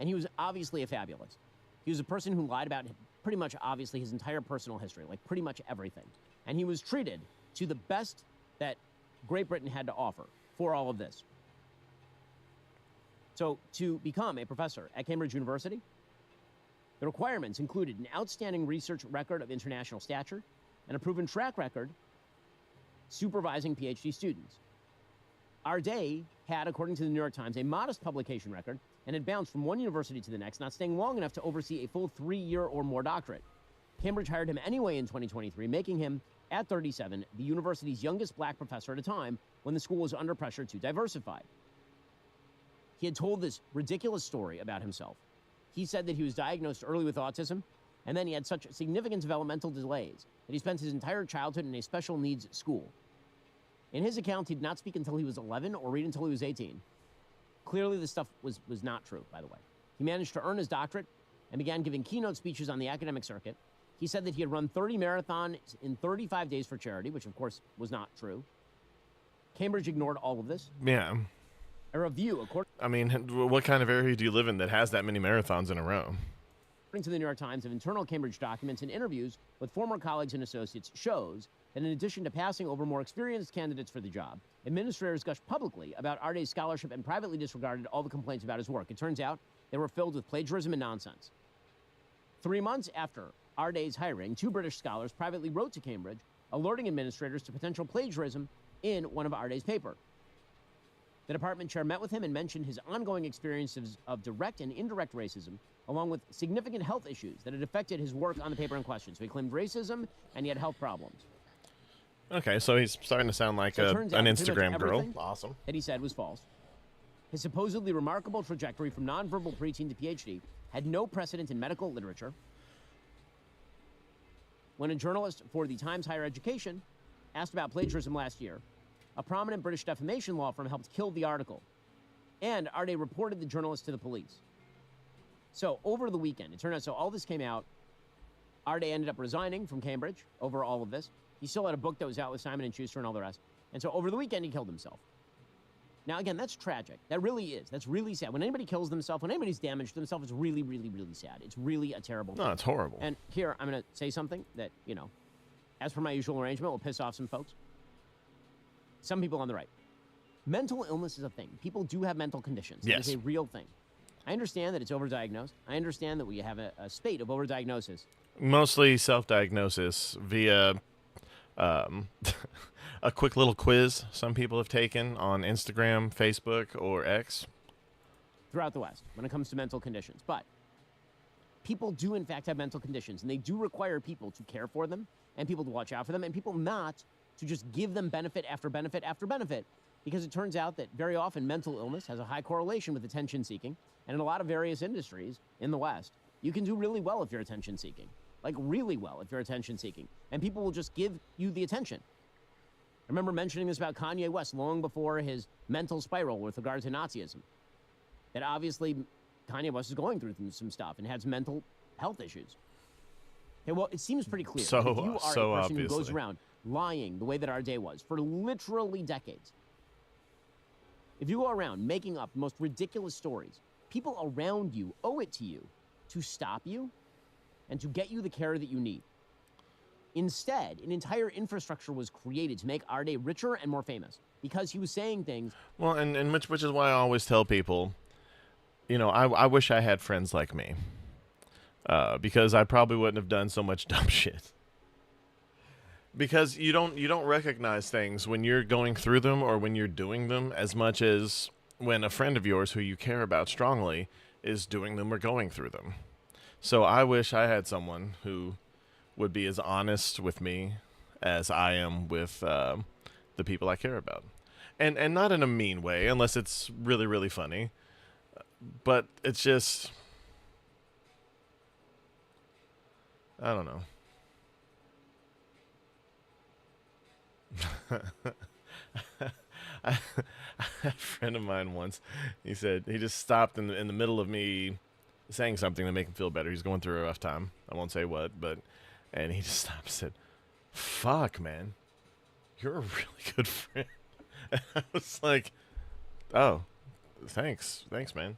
and he was obviously a fabulous. He was a person who lied about pretty much obviously his entire personal history, like pretty much everything. And he was treated to the best that Great Britain had to offer for all of this. So to become a professor at Cambridge University, the requirements included an outstanding research record of international stature and a proven track record supervising PhD students. Arde had, according to the New York Times, a modest publication record and had bounced from one university to the next, not staying long enough to oversee a full 3-year or more doctorate. Cambridge hired him anyway in 2023, making him at 37, the university's youngest black professor at a time when the school was under pressure to diversify. He had told this ridiculous story about himself. He said that he was diagnosed early with autism, and then he had such significant developmental delays that he spent his entire childhood in a special needs school. In his account, he did not speak until he was 11 or read until he was 18. Clearly, this stuff was not true, by the way. He managed to earn his doctorate and began giving keynote speeches on the academic circuit. He said that he had run 30 marathons in 35 days for charity, which, of course, was not true. Cambridge ignored all of this. Yeah. A review, according I mean, what kind of area do you live in that has that many marathons in a row? to the New York Times, of internal Cambridge documents and interviews with former colleagues and associates shows that in addition to passing over more experienced candidates for the job, administrators gushed publicly about Arday's scholarship and privately disregarded all the complaints about his work. It turns out they were filled with plagiarism and nonsense. 3 months after Arday's hiring, 2 British scholars privately wrote to Cambridge, alerting administrators to potential plagiarism in one of Arday's papers. The department chair met with him and mentioned his ongoing experiences of direct and indirect racism, along with significant health issues that had affected his work on the paper in question. So he claimed racism and he had health problems. Okay, so he's starting to sound like So it an turns out that pretty Instagram much girl. everything Awesome. that he said was false. His supposedly remarkable trajectory from nonverbal preteen to PhD had no precedent in medical literature. When a journalist for the Times Higher Education asked about plagiarism last year, a prominent British defamation law firm helped kill the article, and Arday reported the journalist to the police. So over the weekend, it turned out, so all this came out. Arday ended up resigning from Cambridge over all of this. He still had a book that was out with Simon & Schuster and all the rest. And so over the weekend, he killed himself. Now, again, that's tragic. That really is. That's really sad. When anybody kills themselves, when anybody's damaged themselves, it's really, really, really sad. It's really a terrible thing. No, it's horrible. And here, I'm going to say something that, you know, as per my usual arrangement, will piss off some folks. Some people on the right. Mental illness is a thing. People do have mental conditions. Yes. It's a real thing. I understand that it's overdiagnosed. I understand that we have a spate of overdiagnosis. Mostly self-diagnosis via a quick little quiz some people have taken on Instagram, Facebook, or X. Throughout the West when it comes to mental conditions. But people do, in fact, have mental conditions, and they do require people to care for them and people to watch out for them and people not to just give them benefit after benefit after benefit, because it turns out that very often mental illness has a high correlation with attention-seeking, and in a lot of various industries in the West, you can do really well if you're attention-seeking. Like, really well if you're attention-seeking. And people will just give you the attention. I remember mentioning this about Kanye West long before his mental spiral with regard to Nazism. That obviously Kanye West is going through some stuff and has mental health issues. Okay, well, it seems pretty clear. So- that if you are so a person who goes obviously. around lying the way that Arday was for literally decades, if you go around making up the most ridiculous stories, people around you owe it to you to stop you and to get you the care that you need. Instead, an entire infrastructure was created to make Arday richer and more famous because he was saying things. Well, and which is why I always tell people, you know, I wish I had friends like me, because I probably wouldn't have done so much dumb shit. Because you don't recognize things when you're going through them or when you're doing them as much as when a friend of yours who you care about strongly is doing them or going through them. So I wish I had someone who would be as honest with me as I am with the people I care about. And not in a mean way, unless it's really, really funny. But it's just, I don't know. A friend of mine once, he said he just stopped in the middle of me saying something to make him feel better. He's going through a rough time. I won't say what, and he just stopped and said, "Fuck, man, you're a really good friend." And I was like, "Oh, thanks, man."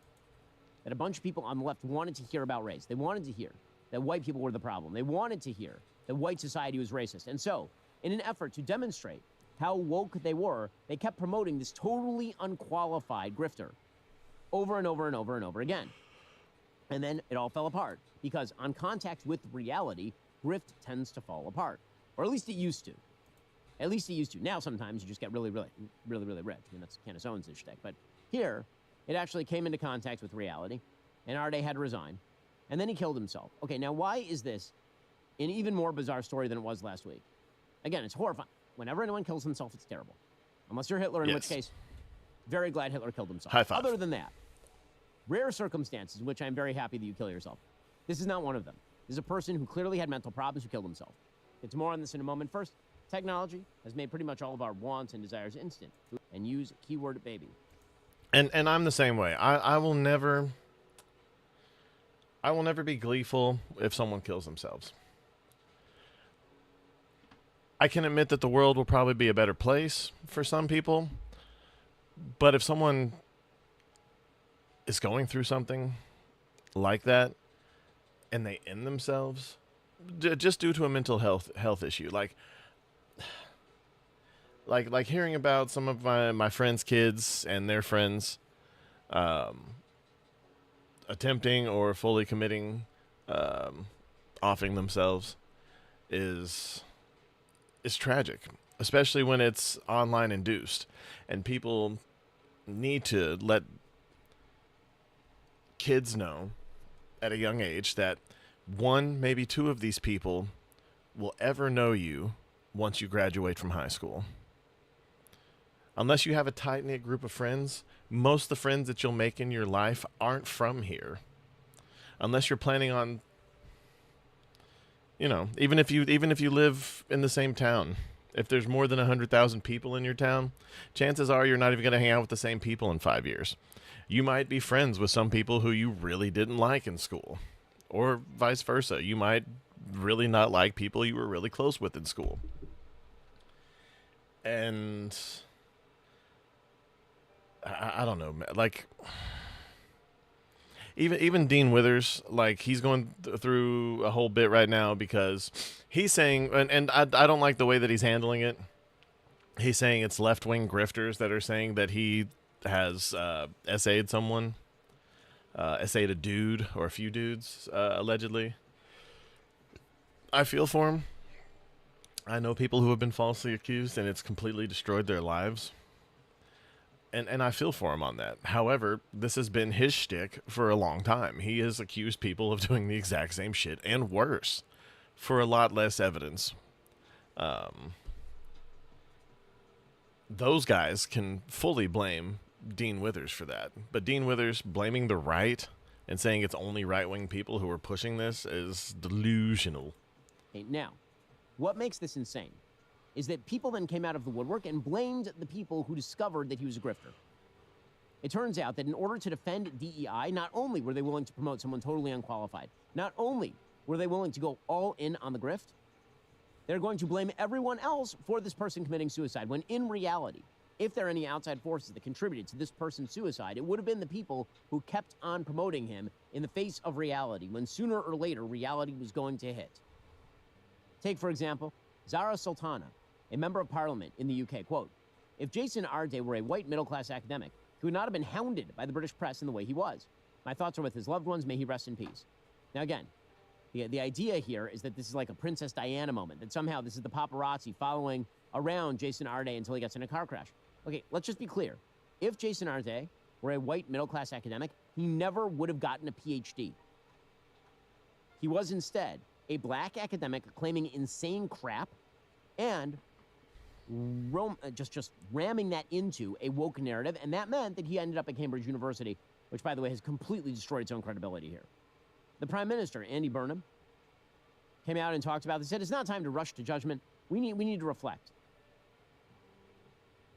That a bunch of people on the left wanted to hear about race. They wanted to hear that white people were the problem. They wanted to hear that white society was racist. And so, in an effort to demonstrate how woke they were, they kept promoting this totally unqualified grifter over and over and over and over again. And then it all fell apart because on contact with reality, grift tends to fall apart. Or at least it used to. At least it used to. Now sometimes you just get really, really, really, really rich. I mean, that's Candace Owens' shtick. But here, it actually came into contact with reality, and Arday had to resign. And then he killed himself. Okay, now why is this an even more bizarre story than it was last week? Again, it's horrifying. Whenever anyone kills himself, it's terrible. Unless you're Hitler, in which Yes. case, very glad Hitler killed himself. High five. Other than that, rare circumstances in which I'm very happy that you kill yourself. This is not one of them. This is a person who clearly had mental problems who killed himself. Get to more on this in a moment. First, technology has made pretty much all of our wants and desires instant. And use keyword baby. And I'm the same way. I will never be gleeful if someone kills themselves. I can admit that the world will probably be a better place for some people, but if someone is going through something like that and they end themselves just due to a mental health issue, like hearing about some of my friends' kids and their friends attempting or fully committing offing themselves is tragic, especially when it's online induced, and people need to let kids know at a young age that one, maybe two of these people will ever know you once you graduate from high school. Unless you have a tight-knit group of friends, most of the friends that you'll make in your life aren't from here. Unless you're planning on, even if you live in the same town, if there's more than 100,000 people in your town, chances are you're not even going to hang out with the same people in 5 years. You might be friends with some people who you really didn't like in school, or vice versa. You might really not like people you were really close with in school. And I don't know, like, even Dean Withers, like, he's going through a whole bit right now because he's saying, and I don't like the way that he's handling it. He's saying it's left-wing grifters that are saying that he has essayed someone, essayed a dude or a few dudes, allegedly. I feel for him. I know people who have been falsely accused, and it's completely destroyed their lives. And I feel for him on that. However, this has been his shtick for a long time. He has accused people of doing the exact same shit and worse for a lot less evidence. Those guys can fully blame Dean Withers for that. But Dean Withers blaming the right and saying it's only right-wing people who are pushing this is delusional. Okay, now, what makes this insane is that people then came out of the woodwork and blamed the people who discovered that he was a grifter. It turns out that in order to defend DEI, not only were they willing to promote someone totally unqualified, not only were they willing to go all in on the grift, they're going to blame everyone else for this person committing suicide, when in reality, if there are any outside forces that contributed to this person's suicide, it would have been the people who kept on promoting him in the face of reality, when sooner or later reality was going to hit. Take, for example, Zara Sultana, a member of parliament in the UK, quote, "If Jason Arde were a white middle-class academic, he would not have been hounded by the British press in the way he was. My thoughts are with his loved ones. May he rest in peace." Now again, the idea here is that this is like a Princess Diana moment, that somehow this is the paparazzi following around Jason Arde until he gets in a car crash. Okay, let's just be clear. If Jason Arde were a white middle-class academic, he never would have gotten a PhD. He was instead a black academic claiming insane crap and just ramming that into a woke narrative, and that meant that he ended up at Cambridge University, which, by the way, has completely destroyed its own credibility here. The Prime Minister, Andy Burnham, came out and talked about this. He said, "It's not time to rush to judgment. We need to reflect."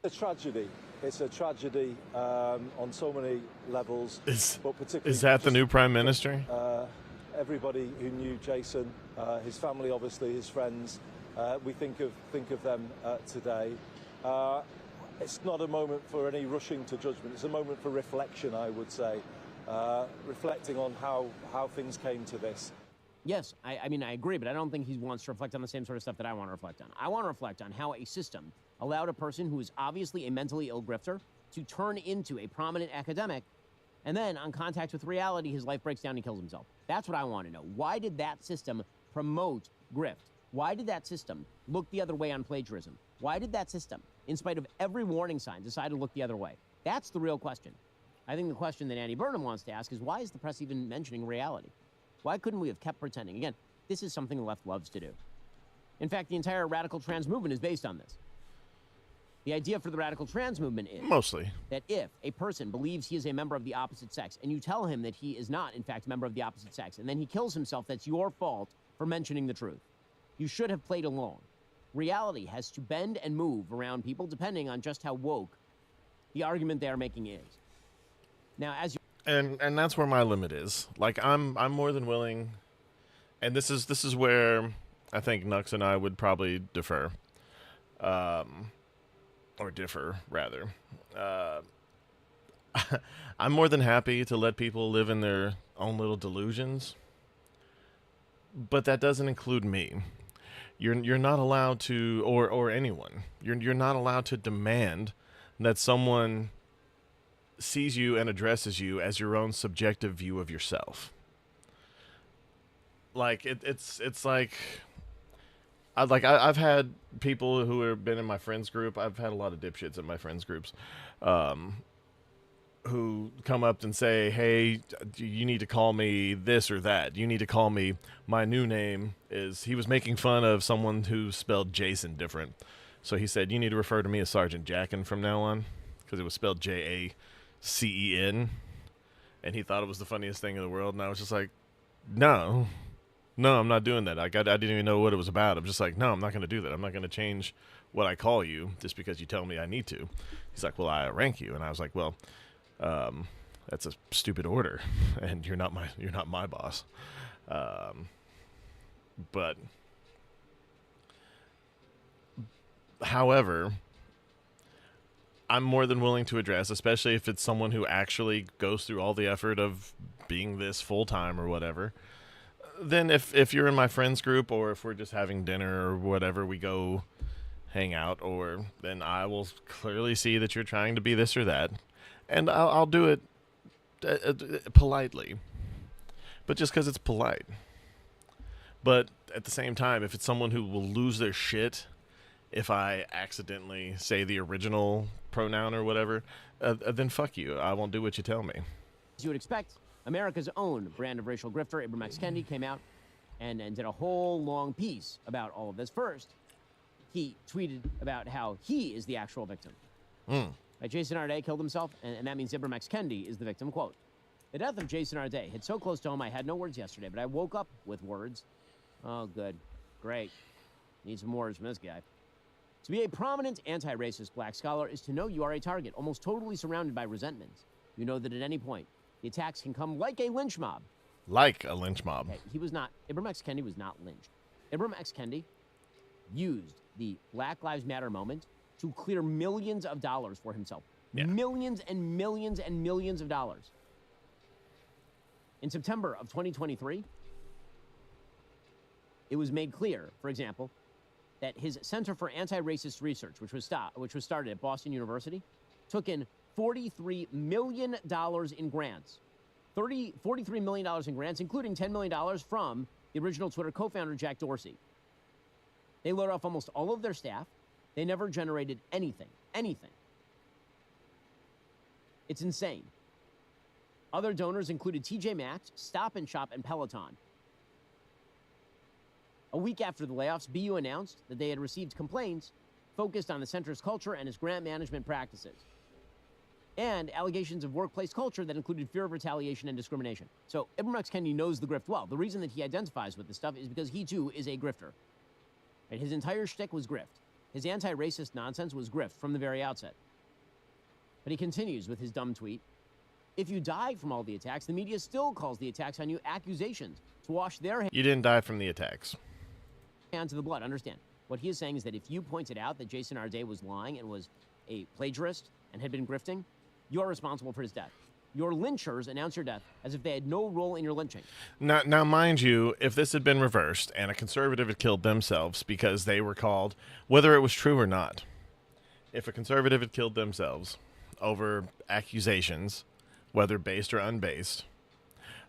A tragedy. It's a tragedy on so many levels. But particularly Is that the new Prime Minister? Everybody who knew Jason, his family, obviously, his friends, we think of them today. It's not a moment for any rushing to judgment. It's a moment for reflection, I would say, reflecting on how things came to this. Yes, I mean, I agree, but I don't think he wants to reflect on the same sort of stuff that I want to reflect on. I want to reflect on how a system allowed a person who is obviously a mentally ill grifter to turn into a prominent academic, and then, on contact with reality, his life breaks down and he kills himself. That's what I want to know. Why did that system promote grift? Why did that system look the other way on plagiarism? Why did that system, in spite of every warning sign, decide to look the other way? That's the real question. I think the question that Andy Burnham wants to ask is, why is the press even mentioning reality? Why couldn't we have kept pretending? Again, this is something the left loves to do. In fact, the entire radical trans movement is based on this. The idea for the radical trans movement is Mostly. that if a person believes he is a member of the opposite sex and you tell him that he is not, in fact, a member of the opposite sex, and then he kills himself, that's your fault for mentioning the truth. You should have played along. Reality has to bend and move around people depending on just how woke the argument they are making is. Now, as you... And that's where my limit is. Like, I'm more than willing, and this is where I think Nux and I would probably defer. Or differ, rather. I'm more than happy to let people live in their own little delusions, but that doesn't include me. You're not allowed to, or anyone. You're not allowed to demand that someone sees you and addresses you as your own subjective view of yourself. Like it's like. I've had people who have been in my friends group. I've had a lot of dipshits in my friends groups, who come up and say, "Hey, you need to call me this or that. You need to call me my new name is." He was making fun of someone who spelled Jason different, so he said, "You need to refer to me as Sergeant Jackin from now on," because it was spelled Jacen, and he thought it was the funniest thing in the world. And I was just like, "No, I'm not doing that. I didn't even know what it was about. I'm just like, no, I'm not going to do that. I'm not going to change what I call you just because you tell me I need to." He's like, "Well, I rank you," and I was like, "Well, that's a stupid order, and you're not my boss." But, however, I'm more than willing to address, especially if it's someone who actually goes through all the effort of being this full time or whatever. Then if you're in my friends group, or if we're just having dinner or whatever, we go hang out, or then I will clearly see that you're trying to be this or that, and I'll do it politely, but just because it's polite. But at the same time, if it's someone who will lose their shit if I accidentally say the original pronoun or whatever, then fuck you. I won't do what you tell me. As you would expect, America's own brand of racial grifter, Ibram X. Kendi, came out and did a whole long piece about all of this. First, he tweeted about how he is the actual victim. Right, Jason Arde killed himself, and that means Ibram X. Kendi is the victim. Quote, "The death of Jason Arde hit so close to home I had no words yesterday, but I woke up with words." Oh, good. Great. Need some words from this guy. "To be a prominent anti-racist black scholar is to know you are a target, almost totally surrounded by resentments. You know that at any point, the attacks can come like a lynch mob." Like a lynch mob. Okay, Ibram X. Kendi was not lynched. Ibram X. Kendi used the Black Lives Matter moment to clear millions of dollars for himself. Yeah. Millions and millions and millions of dollars. In September of 2023, it was made clear, for example, that his Center for Anti-Racist Research, which was started at Boston University, took in $43 million in grants. $43 million in grants, including $10 million from the original Twitter co-founder, Jack Dorsey. They laid off almost all of their staff. They never generated anything. It's insane. Other donors included TJ Maxx, Stop and Shop, and Peloton. A week after the layoffs, BU announced that they had received complaints focused on the center's culture and its grant management practices, and allegations of workplace culture that included fear of retaliation and discrimination. So Ibram X. Kendi knows the grift well. The reason that he identifies with this stuff is because he, too, is a grifter. Right? His entire shtick was grift. His anti-racist nonsense was grift from the very outset. But he continues with his dumb tweet. "If you died from all the attacks, the media still calls the attacks on you accusations to wash their You didn't die from the attacks. hands of the blood." Understand, what he is saying is that if you pointed out that Jason Arde was lying and was a plagiarist and had been grifting, you are responsible for his death. Your lynchers announce your death as if they had no role in your lynching. Now, mind you, if this had been reversed and a conservative had killed themselves because they were called, whether it was true or not, if a conservative had killed themselves over accusations, whether based or unbased,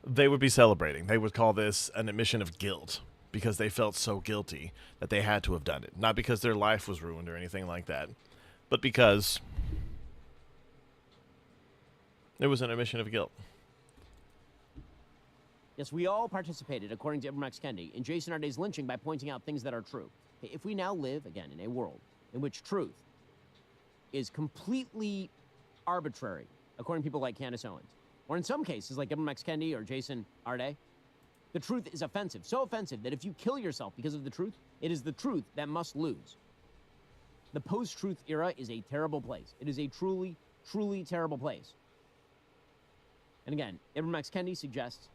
they would be celebrating. They would call this an admission of guilt because they felt so guilty that they had to have done it. Not because their life was ruined or anything like that, but because it was an admission of guilt. Yes, we all participated, according to Ibram X. Kendi, in Jason Arde's lynching by pointing out things that are true. If we now live, again, in a world in which truth is completely arbitrary, according to people like Candace Owens, or in some cases like Ibram X. Kendi or Jason Arde, the truth is offensive. So offensive that if you kill yourself because of the truth, it is the truth that must lose. The post-truth era is a terrible place. It is a truly, truly terrible place. And again, Ibram X. Kendi suggests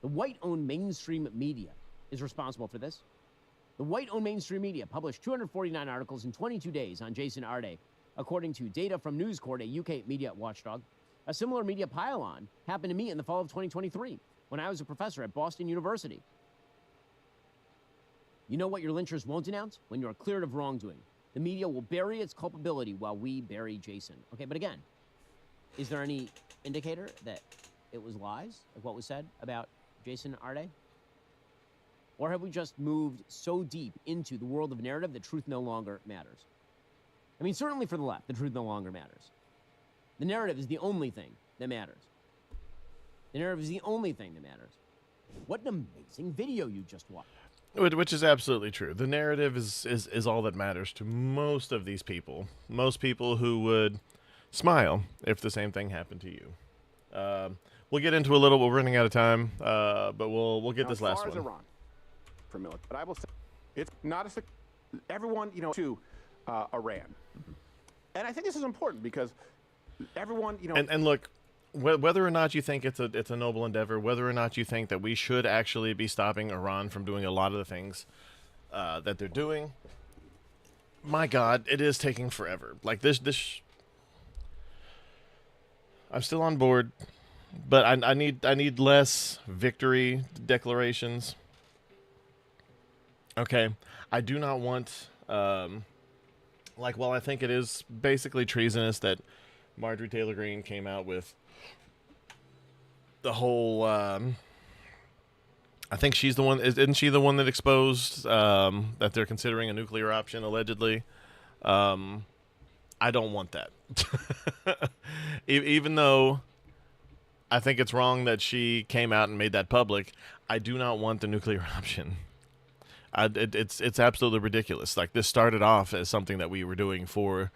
the white-owned mainstream media is responsible for this. The white-owned mainstream media published 249 articles in 22 days on Jason Arde, according to data from News Corp, a UK media watchdog. A similar media pile-on happened to me in the fall of 2023 when I was a professor at Boston University. You know what your lynchers won't announce? When you're cleared of wrongdoing. The media will bury its culpability while we bury Jason. Okay, but again, is there any indicator that it was lies, like what was said about Jason Arde? Or have we just moved so deep into the world of narrative that truth no longer matters? I mean, certainly for the left, the truth no longer matters. The narrative is the only thing that matters. The narrative is the only thing that matters. What an amazing video you just watched. Which is absolutely true. The narrative is all that matters to most of these people. Most people who would smile if the same thing happened to you. We'll get into a little. We're running out of time, but we'll get now, this last as far one. As Iran, for military, but I will say it's not everyone to Iran, and I think this is important because everyone and look. Whether or not you think it's a noble endeavor, whether or not you think that we should actually be stopping Iran from doing a lot of the things that they're doing, my God, it is taking forever. Like this, I'm still on board, but I need less victory declarations. Okay, I do not want while I think it is basically treasonous that Marjorie Taylor Greene came out with the whole I think she's the one, isn't she the one that exposed that they're considering a nuclear option allegedly? I don't want that. Even though I think it's wrong that she came out and made that public, I do not want the nuclear option. It's absolutely ridiculous. Like, this started off as something that we were doing for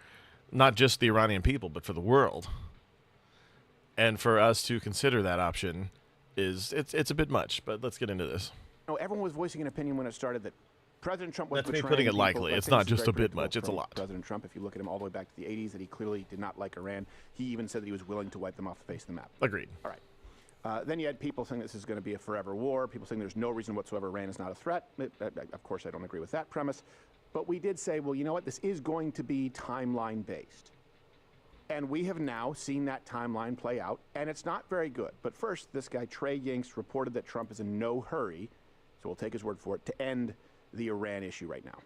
not just the Iranian people, but for the world. And for us to consider that option it's a bit much, but let's get into this. Everyone was voicing an opinion when it started that President Trump was That's me betraying putting it people. lightly. It's not just a bit much, it's a lot. President Trump, if you look at him all the way back to the 80s, that he clearly did not like Iran. He even said that he was willing to wipe them off the face of the map. Agreed. All right. Then you had people saying this is going to be a forever war, people saying there's no reason whatsoever Iran is not a threat. Of course, I don't agree with that premise. But we did say, well, you know what? This is going to be timeline-based. And we have now seen that timeline play out, and it's not very good. But first, this guy, Trey Yingst, reported that Trump is in no hurry, so we'll take his word for it, to end the Iran issue right now.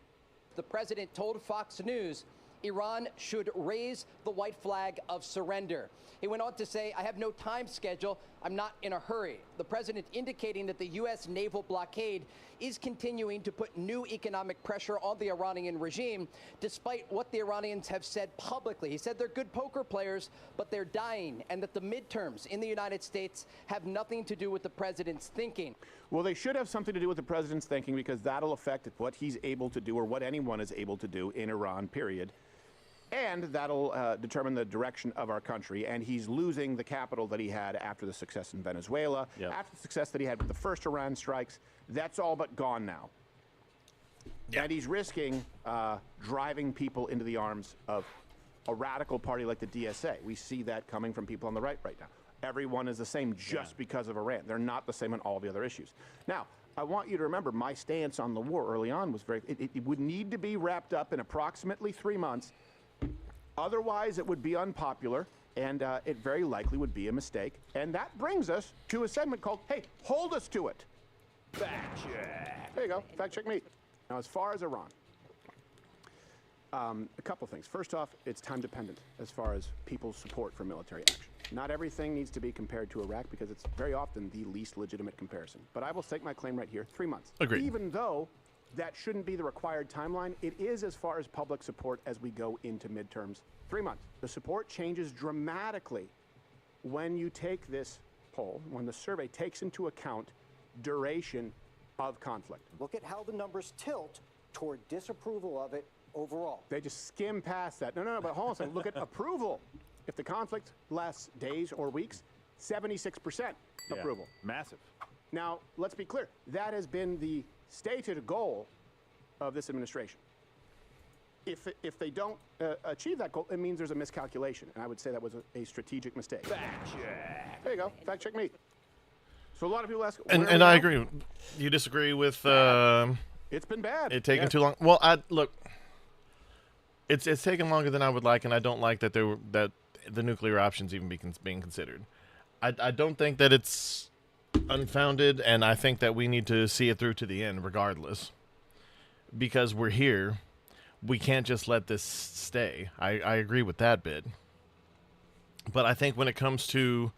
The president told Fox News Iran should raise the white flag of surrender. He went on to say, I have no time schedule. I'm not in a hurry. The president indicating that the U.S. naval blockade is continuing to put new economic pressure on the Iranian regime, despite what the Iranians have said publicly. He said they're good poker players, but they're dying, and that the midterms in the United States have nothing to do with the president's thinking. Well, they should have something to do with the president's thinking, because that'll affect what he's able to do, or what anyone is able to do in Iran, period. And that'll determine the direction of our country. And he's losing the capital that he had after the success in Venezuela, after the success that he had with the first Iran strikes. That's all but gone now. Yeah. And he's risking driving people into the arms of a radical party like the DSA. We see that coming from people on the right now. Everyone is the same just because of Iran. They're not the same on all the other issues. Now, I want you to remember my stance on the war early on was it would need to be wrapped up in approximately 3 months. Otherwise, it would be unpopular, and it very likely would be a mistake. And that brings us to a segment called, Hey, Hold Us to It. Fact check. There you go. Fact check me. Now, as far as Iran, a couple things. First off, it's time dependent as far as people's support for military action. Not everything needs to be compared to Iraq, because it's very often the least legitimate comparison. But I will stake my claim right here, 3 months. Agreed. Even though that shouldn't be the required timeline, it is as far as public support as we go into midterms. 3 months. The support changes dramatically when you take this poll, when the survey takes into account duration of conflict. Look at how the numbers tilt toward disapproval of it overall. They just skim past that. No, but hold on a second. Look at approval. If the conflict lasts days or weeks, 76% approval. Massive. Now, let's be clear. That has been the stated goal of this administration. If they don't achieve that goal, it means there's a miscalculation. And I would say that was a strategic mistake. Fact check. There you go. Fact check me. So a lot of people ask, and I agree. You disagree with it's been bad. it taking too long? Well, look. It's taken longer than I would like, and I don't like that that the nuclear options even being considered. I don't think that it's unfounded, and I think that we need to see it through to the end, regardless, because we're here. We can't just let this stay. I agree with that bit. But I think when it comes to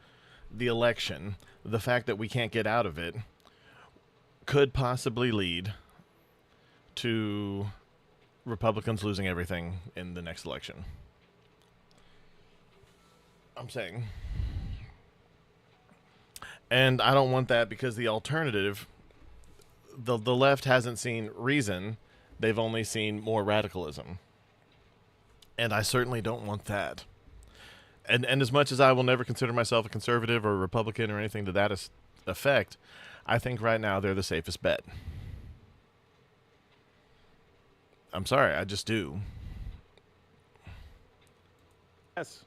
the election, the fact that we can't get out of it could possibly lead to Republicans losing everything in the next election. I'm saying. And I don't want that because the alternative, the left hasn't seen reason. They've only seen more radicalism. And I certainly don't want that. And as much as I will never consider myself a conservative or a Republican or anything to that effect, I think right now they're the safest bet. I'm sorry, I just do. Yes.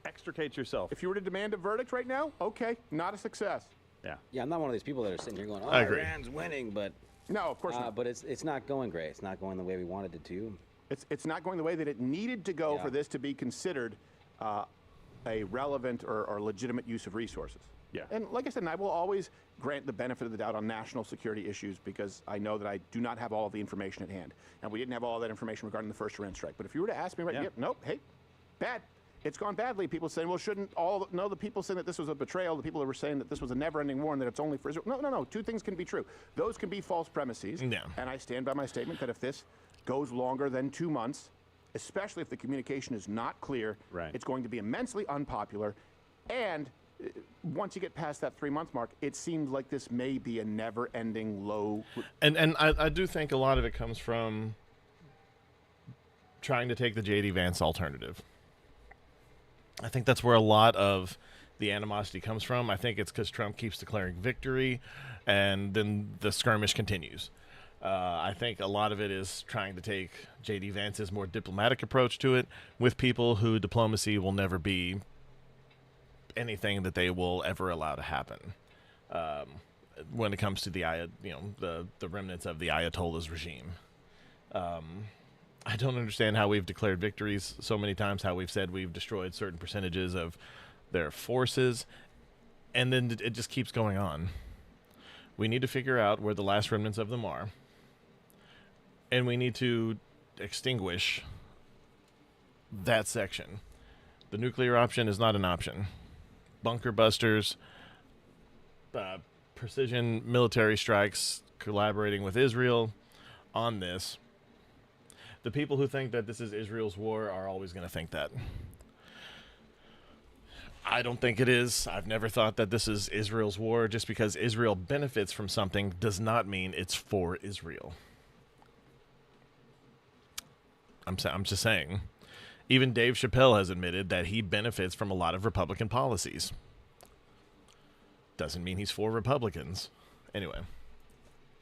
Extricate yourself. If you were to demand a verdict right now, okay, not a success. Yeah. Yeah, I'm not one of these people that are sitting here going, "Oh, I agree. Iran's winning," but no, of course not. But it's not going great. It's not going the way we wanted it to. It's not going the way that it needed to go for this to be considered a relevant or legitimate use of resources. Yeah. And like I said, I will always grant the benefit of the doubt on national security issues because I know that I do not have all of the information at hand. And we didn't have all that information regarding the first Iran strike. But if you were to ask me right now, nope, hey, bad. It's gone badly. People saying, well, shouldn't all, no, the people saying that this was a betrayal, the people that were saying that this was a never-ending war and that it's only for Israel. No. Two things can be true. Those can be false premises. Yeah. And I stand by my statement that if this goes longer than 2 months, especially if the communication is not clear, it's going to be immensely unpopular. And once you get past that 3-month mark, it seems like this may be a never-ending low. And I do think a lot of it comes from trying to take the J.D. Vance alternative. I think that's where a lot of the animosity comes from. I think it's because Trump keeps declaring victory, and then the skirmish continues. I think a lot of it is trying to take J.D. Vance's more diplomatic approach to it with people who diplomacy will never be anything that they will ever allow to happen. When it comes to the remnants of the Ayatollah's regime. I don't understand how we've declared victories so many times, how we've said we've destroyed certain percentages of their forces, and then it just keeps going on. We need to figure out where the last remnants of them are, and we need to extinguish that section. The nuclear option is not an option. Bunker busters, precision military strikes, collaborating with Israel on this. The people who think that this is Israel's war are always going to think that. I don't think it is. I've never thought that this is Israel's war. Just because Israel benefits from something does not mean it's for Israel. I'm just saying. Even Dave Chappelle has admitted that he benefits from a lot of Republican policies. Doesn't mean he's for Republicans. Anyway.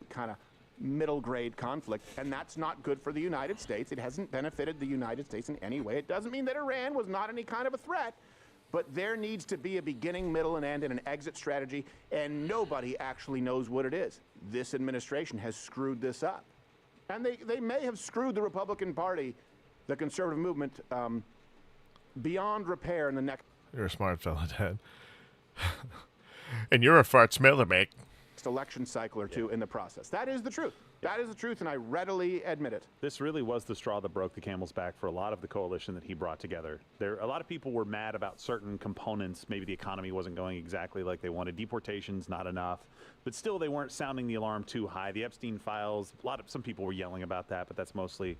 Kind of middle grade conflict, and that's not good for the United States. It hasn't benefited the United States in any way. It doesn't mean that Iran was not any kind of a threat, but there needs to be a beginning, middle, and end and an exit strategy, and nobody actually knows what it is. This administration has screwed this up. And they may have screwed the Republican Party, the conservative movement, beyond repair in the next... You're a smart fella, Dad. And you're a fart smeller, mate. Election cycle or two in the process. That is the truth. That is the truth, and I readily admit it. This really was the straw that broke the camel's back for a lot of the coalition that he brought together. A lot of people were mad about certain components. Maybe the economy wasn't going exactly like they wanted. Deportations, not enough. But still, they weren't sounding the alarm too high. The Epstein files, some people were yelling about that, but that's mostly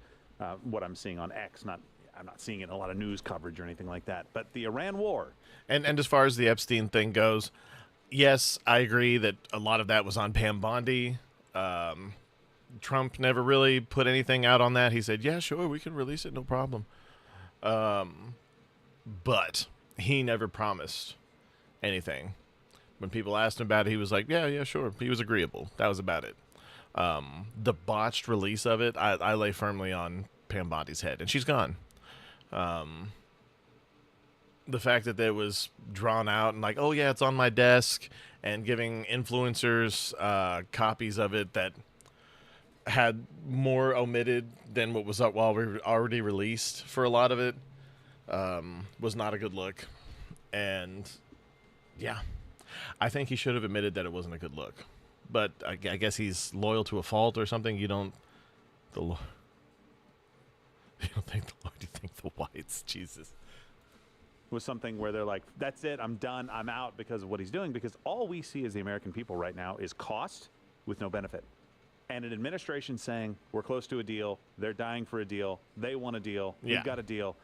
what I'm seeing on X. I'm not seeing it in a lot of news coverage or anything like that. But the Iran war. And as far as the Epstein thing goes, yes, I agree that a lot of that was on Pam Bondi. Trump never really put anything out on that. He said, yeah, sure, we can release it, no problem. But he never promised anything. When people asked him about it, he was like, yeah, sure. He was agreeable. That was about it. The botched release of it, I lay firmly on Pam Bondi's head, and she's gone. The fact that it was drawn out and like, oh yeah, it's on my desk, and giving influencers copies of it that had more omitted than what was already released for a lot of it was not a good look. And yeah, I think he should have admitted that it wasn't a good look. But I guess he's loyal to a fault or something. You don't think you think the whites, Jesus. Was something where they're like, that's it, I'm done, I'm out because of what he's doing. Because all we see as the American people right now is cost with no benefit. And an administration saying, we're close to a deal, they're dying for a deal, they want a deal, we've got a deal.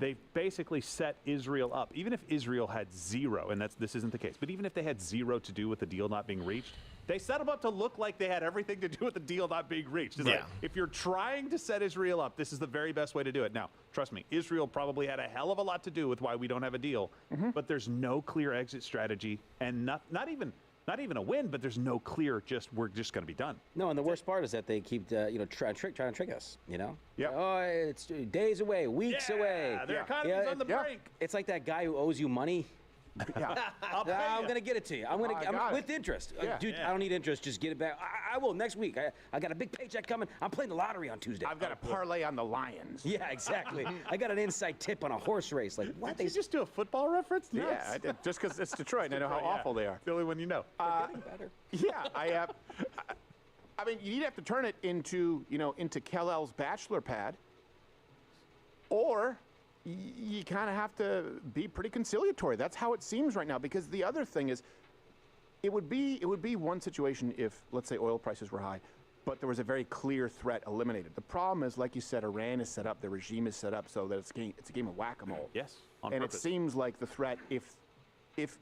They've basically set Israel up. Even if Israel had zero, and this isn't the case, but even if they had zero to do with the deal not being reached, they set them up to look like they had everything to do with the deal not being reached. It's like, if you're trying to set Israel up, this is the very best way to do it. Now, trust me, Israel probably had a hell of a lot to do with why we don't have a deal, but there's no clear exit strategy, and not even a win, but there's no clear we're just going to be done. No, and the worst part is that they keep trying to trick us. Yeah. Oh, it's days away, weeks away. Their economy's on the brink. It's like that guy who owes you money. Yeah. I'm going to get it to you. I'm with interest. Dude, I don't need interest. Just get it back. I will next week. I got a big paycheck coming. I'm playing the lottery on Tuesday. I've got a parlay on the Lions. Yeah, exactly. I got an inside tip on a horse race. Like, what? Did you just do a football reference? Yeah, I did. Just because it's Detroit and I know how awful they are. The only one you know. They're getting better. Yeah, I mean, you'd have to turn it into Kal-El's bachelor pad, or you kind of have to be pretty conciliatory. That's how it seems right now. Because the other thing is, it would be one situation if, let's say, oil prices were high, but there was a very clear threat eliminated. The problem is, like you said, Iran is set up, the regime is set up so that it's a game of whack-a-mole. Yes, on and purpose. it seems like the threat, if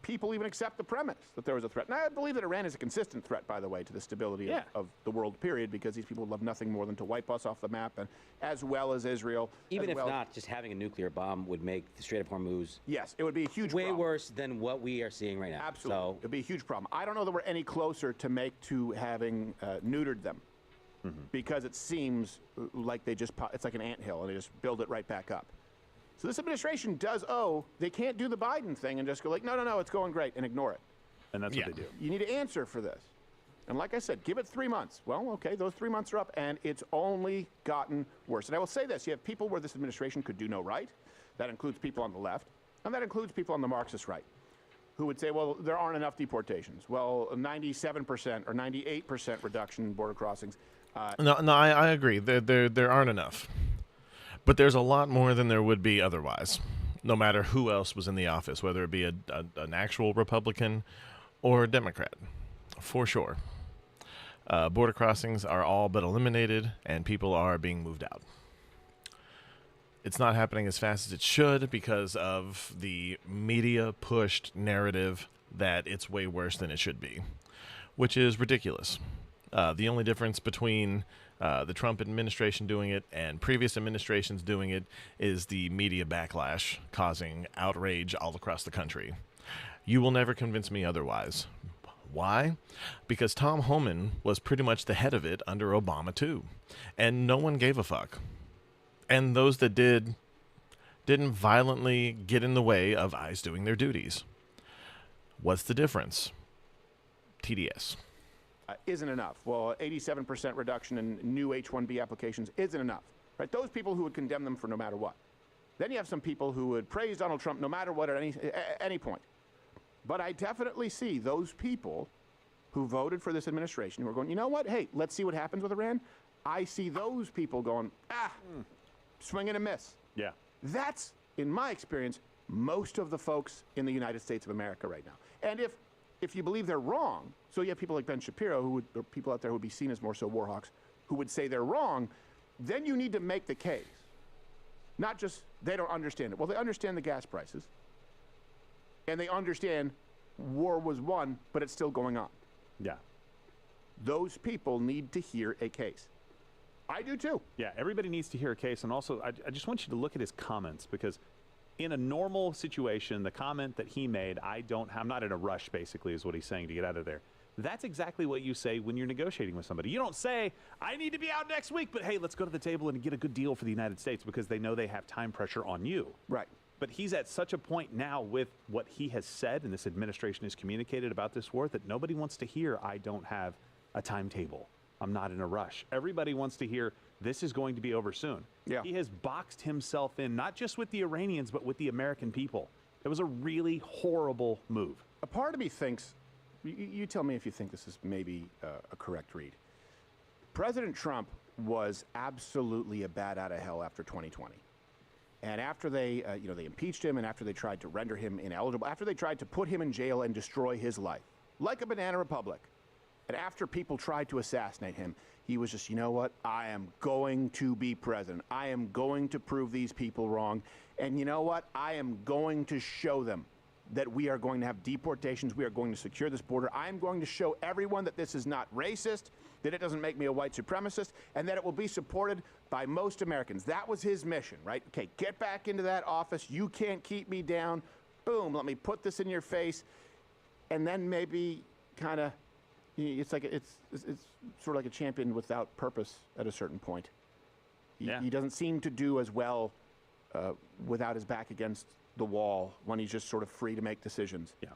people even accept the premise that there was a threat. And I believe that Iran is a consistent threat, by the way, to the stability of the world, period, because these people love nothing more than to wipe us off the map, and as well as Israel. Even if not, just having a nuclear bomb would make the Strait of Hormuz yes, it would be a huge way problem. worse than what we are seeing right now. Absolutely. So, it would be a huge problem. I don't know that we're any closer to having neutered them, because it seems like it's like an anthill, and they just build it right back up. So this administration they can't do the Biden thing and just go like, no, it's going great, and ignore it. And that's what they do. You need to answer for this. And like I said, give it 3 months. Well, okay, those 3 months are up, and it's only gotten worse. And I will say this, you have people where this administration could do no right. That includes people on the left, and that includes people on the Marxist right, who would say, well, there aren't enough deportations. Well, 97% or 98% reduction in border crossings. No, I agree. There aren't enough. But there's a lot more than there would be otherwise, no matter who else was in the office, whether it be an actual Republican or a Democrat, for sure. Border crossings are all but eliminated, and people are being moved out. It's not happening as fast as it should because of the media-pushed narrative that it's way worse than it should be, which is ridiculous. The only difference between the Trump administration doing it and previous administrations doing it is the media backlash causing outrage all across the country. You will never convince me otherwise. Why? Because Tom Homan was pretty much the head of it under Obama too, and no one gave a fuck. And those that didn't violently get in the way of ICE doing their duties. What's the difference? TDS. Isn't enough. Well, 87% reduction in new H-1B applications isn't enough. Right? Those people who would condemn them for no matter what. Then you have some people who would praise Donald Trump no matter what at any point. But I definitely see those people who voted for this administration who are going, you know what? Hey, let's see what happens with Iran. I see those people going, swing and a miss. Yeah. That's, in my experience, most of the folks in the United States of America right now. And if you believe they're wrong, so you have people like Ben Shapiro, or people out there who would be seen as more so war hawks, who would say they're wrong, then you need to make the case. Not just they don't understand it. Well, they understand the gas prices, and they understand war was won, but it's still going on. Yeah. Those people need to hear a case. I do too. Yeah, everybody needs to hear a case. And also, I just want you to look at his comments, because in a normal situation, the comment that he made, I'm not in a rush, basically, is what he's saying, to get out of there. That's exactly what you say when you're negotiating with somebody. You don't say, I need to be out next week, but hey, let's go to the table and get a good deal for the United States, because they know they have time pressure on you. Right. But he's at such a point now with what he has said and this administration has communicated about this war that nobody wants to hear, I don't have a timetable. I'm not in a rush. Everybody wants to hear, this is going to be over soon. Yeah. He has boxed himself in, not just with the Iranians, but with the American people. It was a really horrible move. A part of me thinks, you tell me if you think this is maybe a correct read. President Trump was absolutely a bat out of hell after 2020. And after they impeached him, and after they tried to render him ineligible, after they tried to put him in jail and destroy his life, like a banana republic, and after people tried to assassinate him, he was just, you know what? I am going to be president. I am going to prove these people wrong. And you know what? I am going to show them that we are going to have deportations. We are going to secure this border. I'm going to show everyone that this is not racist, that it doesn't make me a white supremacist, and that it will be supported by most Americans. That was his mission, right? Okay, get back into that office. You can't keep me down. Boom, let me put this in your face. And then maybe kind of, it's sort of like a champion without purpose at a certain point. He doesn't seem to do as well without his back against the wall, when he's just sort of free to make decisions. Yeah.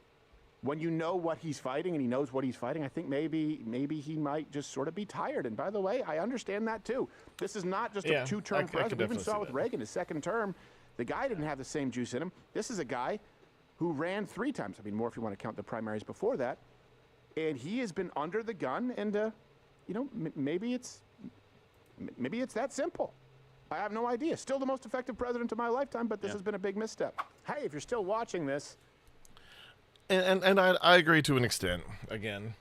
When you know what he's fighting and he knows what he's fighting, I think maybe he might just sort of be tired. And by the way, I understand that too. This is not just a two-term president. We even saw with Reagan, his second term, the guy didn't have the same juice in him. This is a guy who ran 3 times. I mean, more if you want to count the primaries before that. And he has been under the gun, and maybe it's that simple. I have no idea. Still the most effective president of my lifetime, but this has been a big misstep. Hey, if you're still watching this. And I agree to an extent. Again,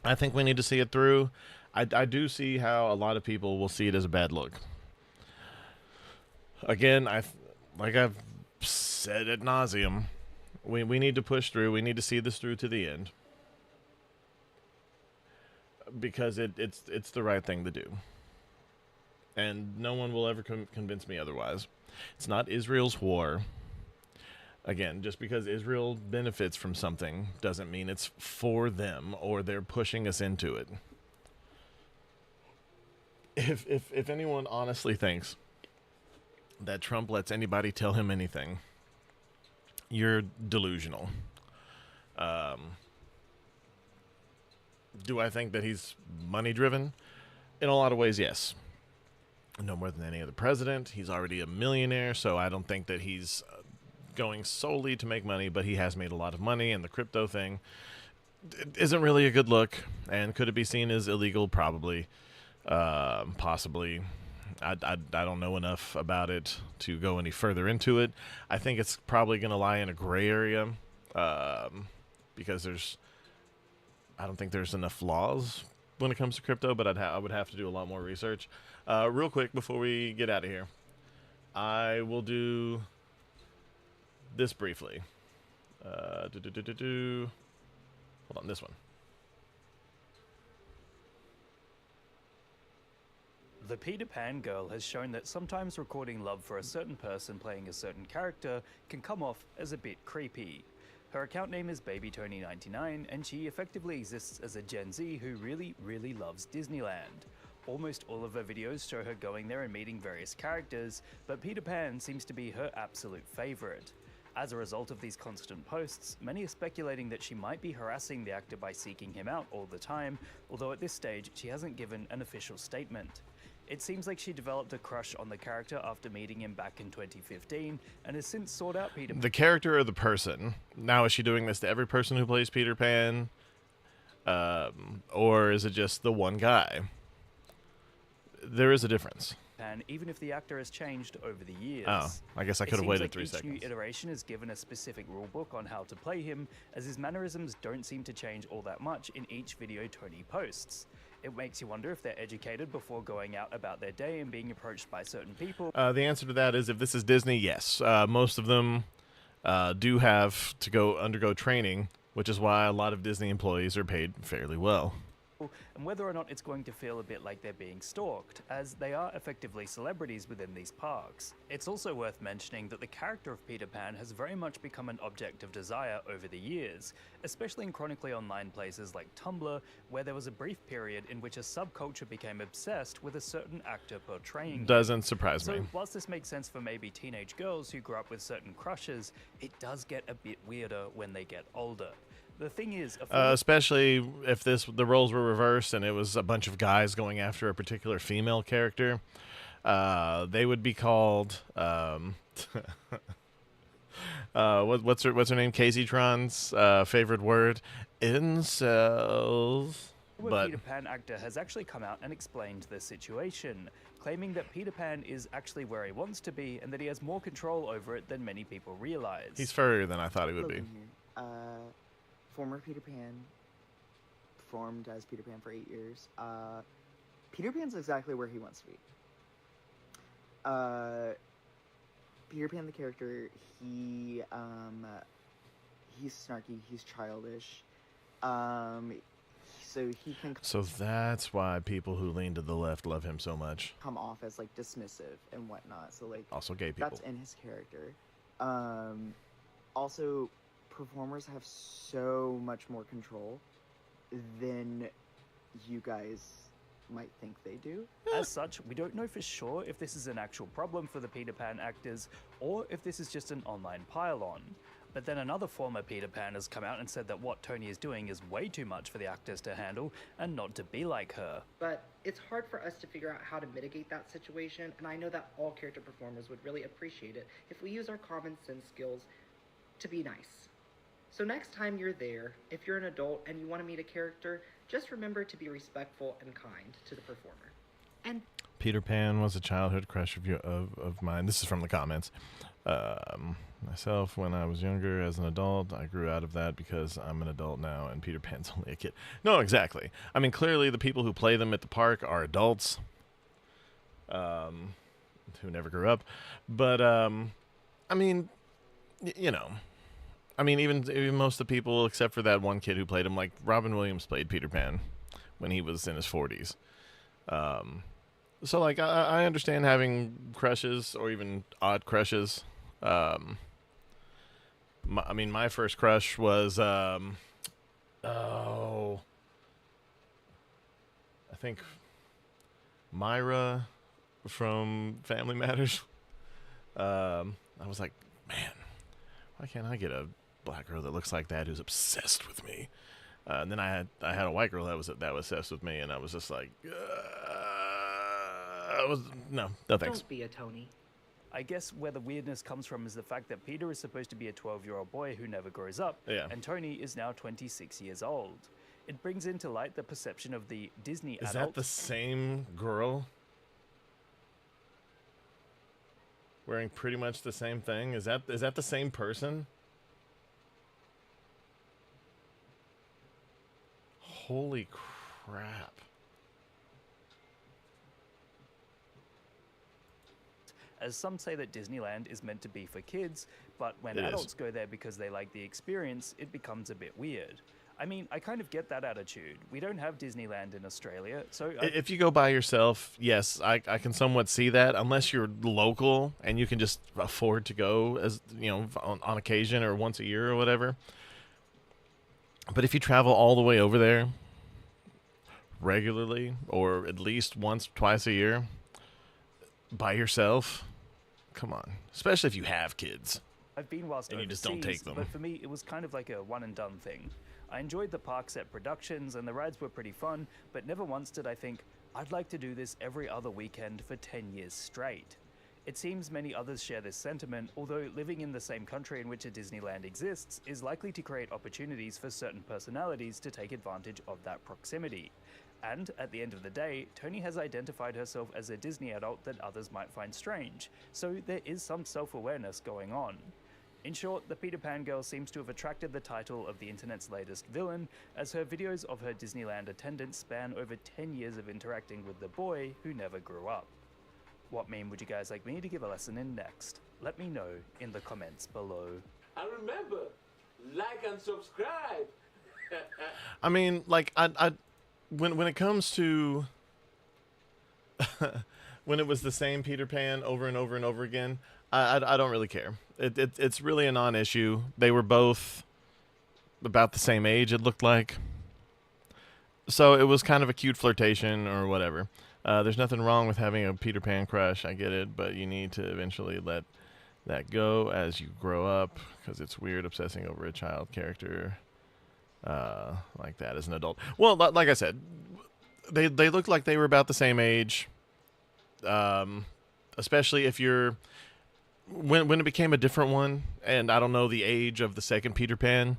I think we need to see it through. I do see how a lot of people will see it as a bad look. Again, like I've said ad nauseum, we need to push through. We need to see this through to the end, because it's the right thing to do. And no one will ever convince me otherwise. It's not Israel's war. Again, just because Israel benefits from something doesn't mean it's for them or they're pushing us into it. If anyone honestly thinks that Trump lets anybody tell him anything, you're delusional. Do I think that he's money-driven? In a lot of ways, yes. No more than any other president. He's already a millionaire, so I don't think that he's going solely to make money, but he has made a lot of money, and the crypto thing isn't really a good look. And could it be seen as illegal? Probably. Possibly. I don't know enough about it to go any further into it. I think it's probably going to lie in a gray area, because I don't think there's enough laws when it comes to crypto, but I would have to do a lot more research. Real quick before we get out of here, I will do this briefly. Hold on, this one. The Peter Pan girl has shown that sometimes recording love for a certain person playing a certain character can come off as a bit creepy. Her account name is BabyTony99, and she effectively exists as a Gen Z who really, really loves Disneyland. Almost all of her videos show her going there and meeting various characters, but Peter Pan seems to be her absolute favorite. As a result of these constant posts, many are speculating that she might be harassing the actor by seeking him out all the time, although at this stage she hasn't given an official statement. It seems like she developed a crush on the character after meeting him back in 2015, and has since sought out Peter Pan. The character or the person? Now, is she doing this to every person who plays Peter Pan? Or is it just the one guy? There is a difference. Even if the actor has changed over the years. Oh, I guess I could have waited 3 seconds. Each new iteration is given a specific rulebook on how to play him, as his mannerisms don't seem to change all that much in each video Tony posts. It makes you wonder if they're educated before going out about their day and being approached by certain people. The answer to that is, if this is Disney, yes. Most of them do have to undergo training, which is why a lot of Disney employees are paid fairly well. and whether or not it's going to feel a bit like they're being stalked, as they are effectively celebrities within these parks. It's also worth mentioning that the character of Peter Pan has very much become an object of desire over the years, especially in chronically online places like Tumblr, where there was a brief period in which a subculture became obsessed with a certain actor portraying him. Doesn't surprise me. So whilst this makes sense for maybe teenage girls who grew up with certain crushes, it does get a bit weirder when they get older. The thing is, especially if the roles were reversed and it was a bunch of guys going after a particular female character, they would be called what's her name? Casey Tron's favorite word, incels. But Peter Pan actor has actually come out and explained the situation, claiming that Peter Pan is actually where he wants to be and that he has more control over it than many people realize. He's furrier than I thought he would be. Former Peter Pan, performed as Peter Pan for 8 years. Peter Pan's exactly where he wants to be. Peter Pan, the character, he's snarky, he's childish. So he can. So that's why people who lean to the left love him so much. Come off as like dismissive and whatnot. So like. Also gay people. That's in his character. Also, performers have so much more control than you guys might think they do. As such, we don't know for sure if this is an actual problem for the Peter Pan actors or if this is just an online pile-on. But then another former Peter Pan has come out and said that what Tony is doing is way too much for the actors to handle and not to be like her. But it's hard for us to figure out how to mitigate that situation, and I know that all character performers would really appreciate it if we use our common sense skills to be nice. So next time you're there, if you're an adult and you want to meet a character, just remember to be respectful and kind to the performer. And Peter Pan was a childhood crush of mine. This is from the comments. Myself, when I was younger as an adult, I grew out of that because I'm an adult now and Peter Pan's only a kid. No, exactly. I mean, clearly the people who play them at the park are adults who never grew up. But, I mean, you know... I mean, even most of the people, except for that one kid who played him, like Robin Williams played Peter Pan when he was in his 40s. So, like, I understand having crushes or even odd crushes. My first crush was, I think Myra from Family Matters. I was like, man, why can't I get a black girl that looks like that who's obsessed with me? And then I had a white girl that was obsessed with me, and I was just like, no thanks. Don't be a Tony. I guess where the weirdness comes from is the fact that Peter is supposed to be a 12-year-old boy who never grows up, and Tony is now 26 years old. It brings into light the perception of the Disney adult. Is that the same girl? Wearing pretty much the same thing? Is that the same person? Holy crap. As some say that Disneyland is meant to be for kids, but when adults go there because they like the experience, it becomes a bit weird. I mean, I kind of get that attitude. We don't have Disneyland in Australia, so... If you go by yourself, yes, I can somewhat see that, unless you're local and you can just afford to go, as you know, on occasion or once a year or whatever. But if you travel all the way over there regularly, or at least once, twice a year, by yourself, come on. Especially if you have kids. I've been whilst and you just don't take them. But for me, it was kind of like a one-and-done thing. I enjoyed the park set productions and the rides were pretty fun, but never once did I think, I'd like to do this every other weekend for 10 years straight. It seems many others share this sentiment, although living in the same country in which a Disneyland exists is likely to create opportunities for certain personalities to take advantage of that proximity. And, at the end of the day, Tony has identified herself as a Disney adult that others might find strange, so there is some self-awareness going on. In short, the Peter Pan girl seems to have attracted the title of the internet's latest villain, as her videos of her Disneyland attendance span over 10 years of interacting with the boy who never grew up. What meme would you guys like me to give a lesson in next? Let me know in the comments below. And remember, like and subscribe. I mean, like, when it comes to when it was the same Peter Pan over and over and over again, I don't really care. It's really a non-issue. They were both about the same age, it looked like. So it was kind of a cute flirtation or whatever. There's nothing wrong with having a Peter Pan crush. I get it, but you need to eventually let that go as you grow up, because it's weird obsessing over a child character like that as an adult. Well, like I said, they looked like they were about the same age. Especially if you're when it became a different one, and I don't know the age of the second Peter Pan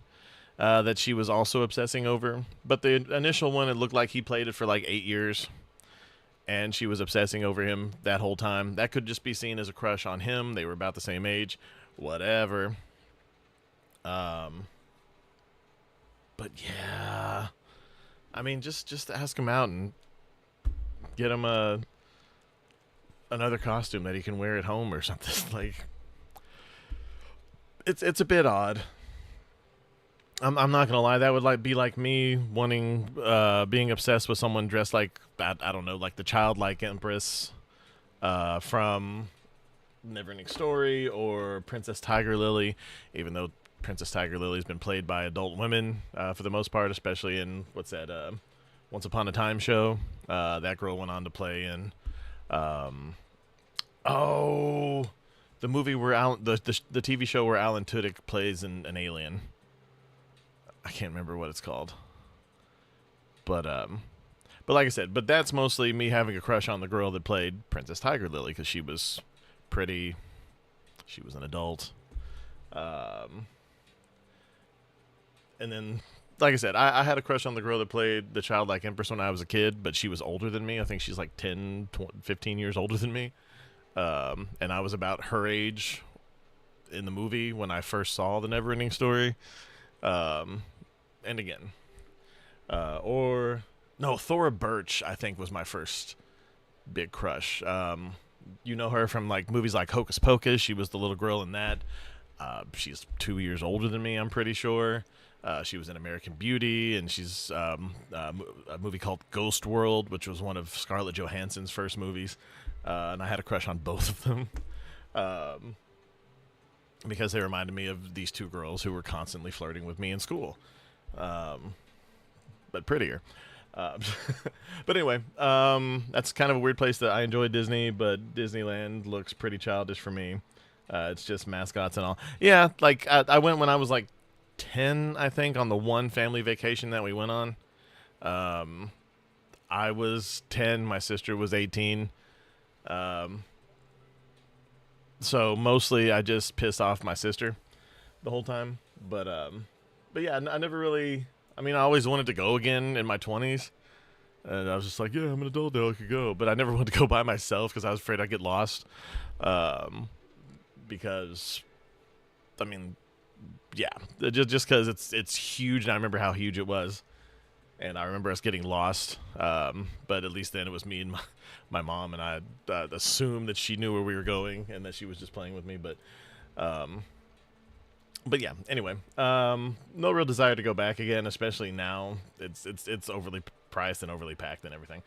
that she was also obsessing over, but the initial one, it looked like he played it for like 8 years, and she was obsessing over him that whole time. That could just be seen as a crush on him. They were about the same age, whatever. But yeah, I mean, just ask him out and get him another costume that he can wear at home or something. Like, it's a bit odd. I'm not gonna lie, that would be like me wanting being obsessed with someone dressed like I don't know, like the childlike Empress from Neverending Story or Princess Tiger Lily, even though Princess Tiger Lily's been played by adult women for the most part, especially in what's that Once Upon a Time show. That girl went on to play in the movie where the TV show where Alan Tudyk plays an alien. I can't remember what it's called. But like I said, that's mostly me having a crush on the girl that played Princess Tiger Lily, because she was pretty. She was an adult. And then, like I said, I had a crush on the girl that played the childlike Empress when I was a kid, but she was older than me. I think she's like 15 years older than me. And I was about her age in the movie when I first saw the Neverending Story. And again, Thora Birch, I think, was my first big crush. You know her from like movies like Hocus Pocus. She was the little girl in that. She's 2 years older than me, I'm pretty sure. She was in American Beauty, and she's a movie called Ghost World, which was one of Scarlett Johansson's first movies. And I had a crush on both of them. Because they reminded me of these two girls who were constantly flirting with me in school. But prettier. But anyway, that's kind of a weird place that I enjoy Disney, but Disneyland looks pretty childish for me. It's just mascots and all. Yeah, like I went when I was like 10, I think, on the one family vacation that we went on. I was 10, my sister was 18. So mostly I just pissed off my sister the whole time. But yeah, I never really, I mean, I always wanted to go again in my 20s. And I was just like, yeah, I'm an adult now, I could go. But I never wanted to go by myself because I was afraid I'd get lost. Because, I mean, yeah, just because it's huge, and I remember how huge it was. And I remember us getting lost, but at least then it was me and my mom, and I assumed that she knew where we were going and that she was just playing with me. But yeah, anyway, no real desire to go back again, especially now. It's overly priced and overly packed and everything.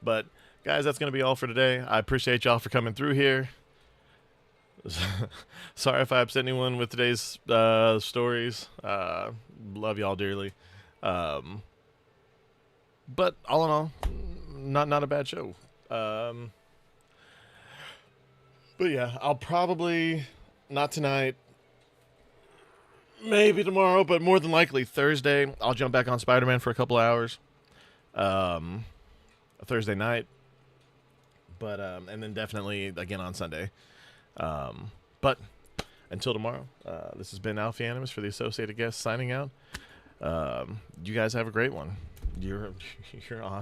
But guys, that's gonna be all for today. I appreciate y'all for coming through here. Sorry if I upset anyone with today's stories. Love y'all dearly. But all in all, not a bad show. But yeah, I'll probably, not tonight, maybe tomorrow, but more than likely Thursday, I'll jump back on Spider-Man for a couple hours. Thursday night. But and then definitely again on Sunday. But until tomorrow, this has been Alfie Animus for the Associated Guest signing out. You guys have a great one. You're awesome.